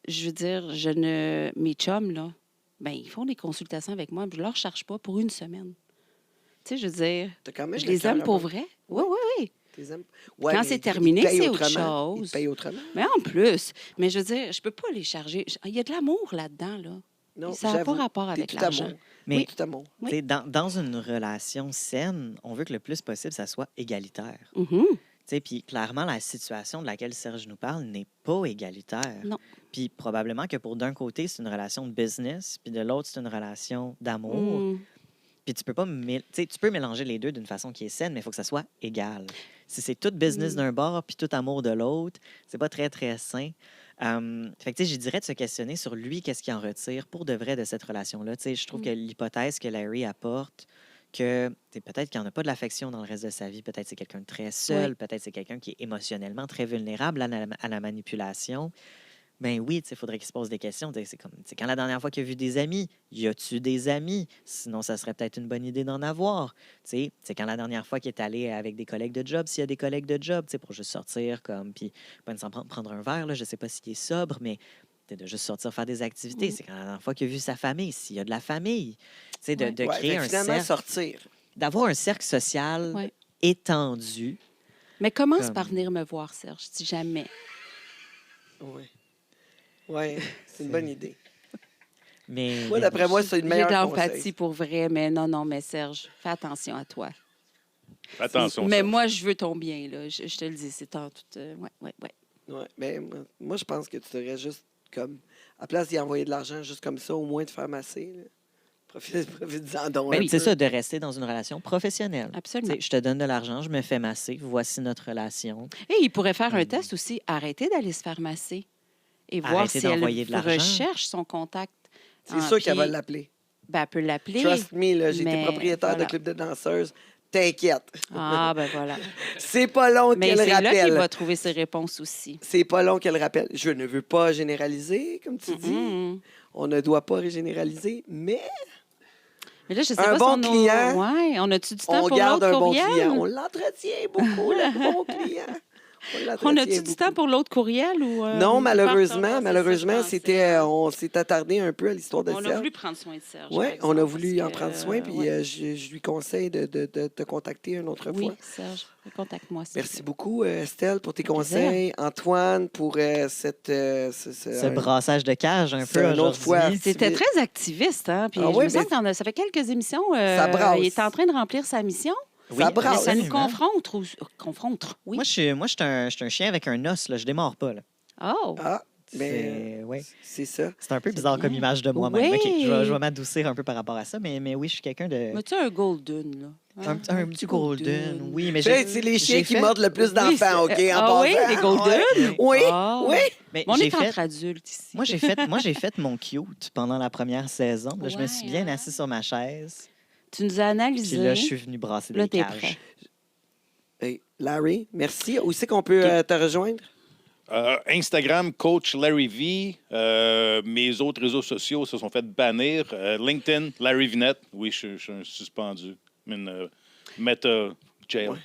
je veux dire, mes chums, là, ben, ils font des consultations avec moi, puis je leur charge pas pour une semaine. Tu sais, je veux dire, T'as quand même je le les cœur aime pour avant. vrai. Oui, oui, oui. T'es aimes? Quand mais c'est ils terminé, payent c'est autre autrement. Ils chose. te payent autrement. Mais en plus, mais je veux dire, je peux pas les charger. Il y a de l'amour là-dedans, là. Non, Ça n'a pas j'avoue, rapport t'es avec tout l'argent. amour. Mais Tout amour. Oui. tu sais, dans une relation saine, on veut que le plus possible, ça soit égalitaire. Mhm. Tu sais, puis clairement, la situation de laquelle Serge nous parle n'est pas égalitaire. Non. Puis probablement que pour d'un côté, c'est une relation de business, puis de l'autre, c'est une relation d'amour. Mm. Puis tu peux pas tu peux mélanger les deux d'une façon qui est saine, mais il faut que ça soit égal. Si c'est tout business d'un bord puis tout amour de l'autre, c'est pas très, très sain. Fait que, tu sais, je dirais de se questionner sur lui, qu'est-ce qu'il en retire pour de vrai de cette relation-là. Tu sais, je trouve que l'hypothèse que Larry apporte, que peut-être qu'il n'y en a pas de l'affection dans le reste de sa vie, peut-être c'est quelqu'un de très seul, Oui. peut-être c'est quelqu'un qui est émotionnellement très vulnérable à la manipulation. Ben oui, il faudrait qu'il se pose des questions. C'est comme, quand la dernière fois qu'il a vu des amis, y a-tu des amis? Sinon, ça serait peut-être une bonne idée d'en avoir. C'est quand la dernière fois qu'il est allé avec des collègues de job, s'il y a des collègues de job, pour juste sortir, comme, puis pas nécessairement prendre un verre, là, je sais pas s'il est sobre, mais de juste sortir faire des activités. C'est quand la dernière fois qu'il a vu sa famille, s'il y a de la famille. De, Ouais. de Ouais, créer fait que un finalement, cercle, sortir. d'avoir un cercle social Ouais. étendu. Mais commence Comme- par venir me voir, Serge, si jamais. Oui. Oui, c'est une bonne idée. Mais, Moi, d'après moi, c'est une J'ai de meilleure l'empathie conseil. pour vrai, mais non, mais Serge, fais attention à toi. Fais attention. Mais Serge. moi, je veux ton bien, là. Je te le dis, c'est en tout. Ouais. Ouais, ben, moi, je pense que tu devrais juste, comme, à place d'y envoyer de l'argent juste comme ça, au moins te faire masser. Là. Profite-en donc. mais un c'est peu. ça, de rester dans une relation professionnelle. Absolument. Tu sais, je te donne de l'argent, je me fais masser, voici notre relation. Et il pourrait faire un test aussi. Arrêter d'aller se faire masser et voir Arrêter si elle d'envoyer de l'argent. recherche son contact. C'est sûr qu'elle va puis, l'appeler. ben, elle peut l'appeler. Trust me, là, j'ai été mais propriétaire voilà. de club de danseuses. T'inquiète. Ah, ben voilà. C'est pas long Mais qu'elle c'est là qu'il rappelle. va trouver ses réponses aussi. C'est pas long qu'elle rappelle. Je ne veux pas généraliser, comme tu dis. Mhm. On ne doit pas généraliser, mais Mais là, je sais Un pas bon si on client, Ouais, on a-tu du temps on pour garde l'autre un bon courriel? client. On l'entretient beaucoup, le bon client. On a-tu du temps pour l'autre courriel? Ou, Non, malheureusement, c'est ça, malheureusement, je c'était, pensais. on s'est attardé un peu à l'histoire de On a Serge. voulu prendre soin de Serge. Oui, par on a exemple, voulu parce en que, prendre soin, puis ouais. je lui conseille de te contacter une autre Oui, fois. Serge, contacte-moi. s'il te Merci plaît. beaucoup, Estelle, pour tes plaisir. conseils. Antoine, pour cette... Ce brassage de cage un c'est peu une autre fois. aujourd'hui. C'était très activiste, hein? Puis Ah je oui, me sens mais ça fait quelques émissions. ça brasse. Il est en train de remplir sa mission. Ça Oui, brasse. Mais ça nous absolument. confronte. Oui. Moi, je suis un chien avec un os, là. Je démarre pas. Là. Oh! Ah, mais Ouais. c'est ça. C'est un peu C'est bizarre bien. comme image de moi-même. Oui. OK, je vais m'adoucir un peu par rapport à ça, mais oui, je suis quelqu'un de... Mais tu as un golden, là. Hein? Un petit golden, oui, mais Tu sais, j'ai... c'est les chiens j'ai qui fait- mordent le plus Oui, d'enfants, c'est- OK, en ah oui, passant. les golden? Oui, Ah. oui. Mais Mais on j'ai est fait... entre adultes ici. Moi, j'ai fait mon cute pendant la première saison. Là, je me suis Ouais, bien hein? assis sur ma chaise. Tu nous as analysé. Puis là, je suis venu brasser Là, des t'es cages. prêt. Hey, Larry, merci. Où c'est qu'on peut te rejoindre? Instagram, Coach Larry V. Mes autres réseaux sociaux se sont fait bannir. LinkedIn, Larry Vinette. Oui, je suis un suspendu. Meta jail. Ouais.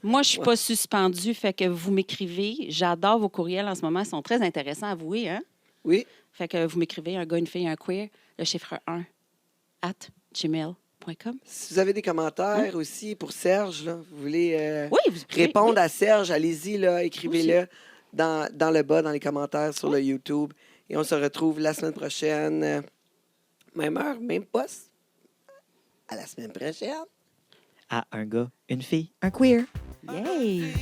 Moi, je suis pas suspendue, fait que vous m'écrivez. J'adore vos courriels en ce moment. Ils sont très intéressants à avouer, hein? Oui. Fait que vous m'écrivez un gars, une fille, un queer, le chiffre 1 @gmail.com. Si vous avez des commentaires aussi pour Serge, là, vous voulez Oui, vous pouvez. répondre Oui. à Serge, allez-y, là, écrivez-le dans le bas, dans les commentaires sur le YouTube. Et on se retrouve la semaine prochaine. Même heure, même poste. À la semaine prochaine. À un gars, une fille, un queer. Yay!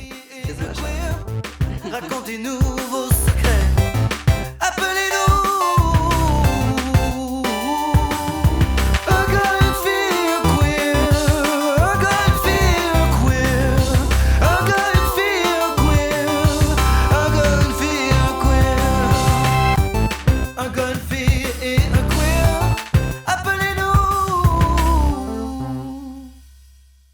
Racontez-nous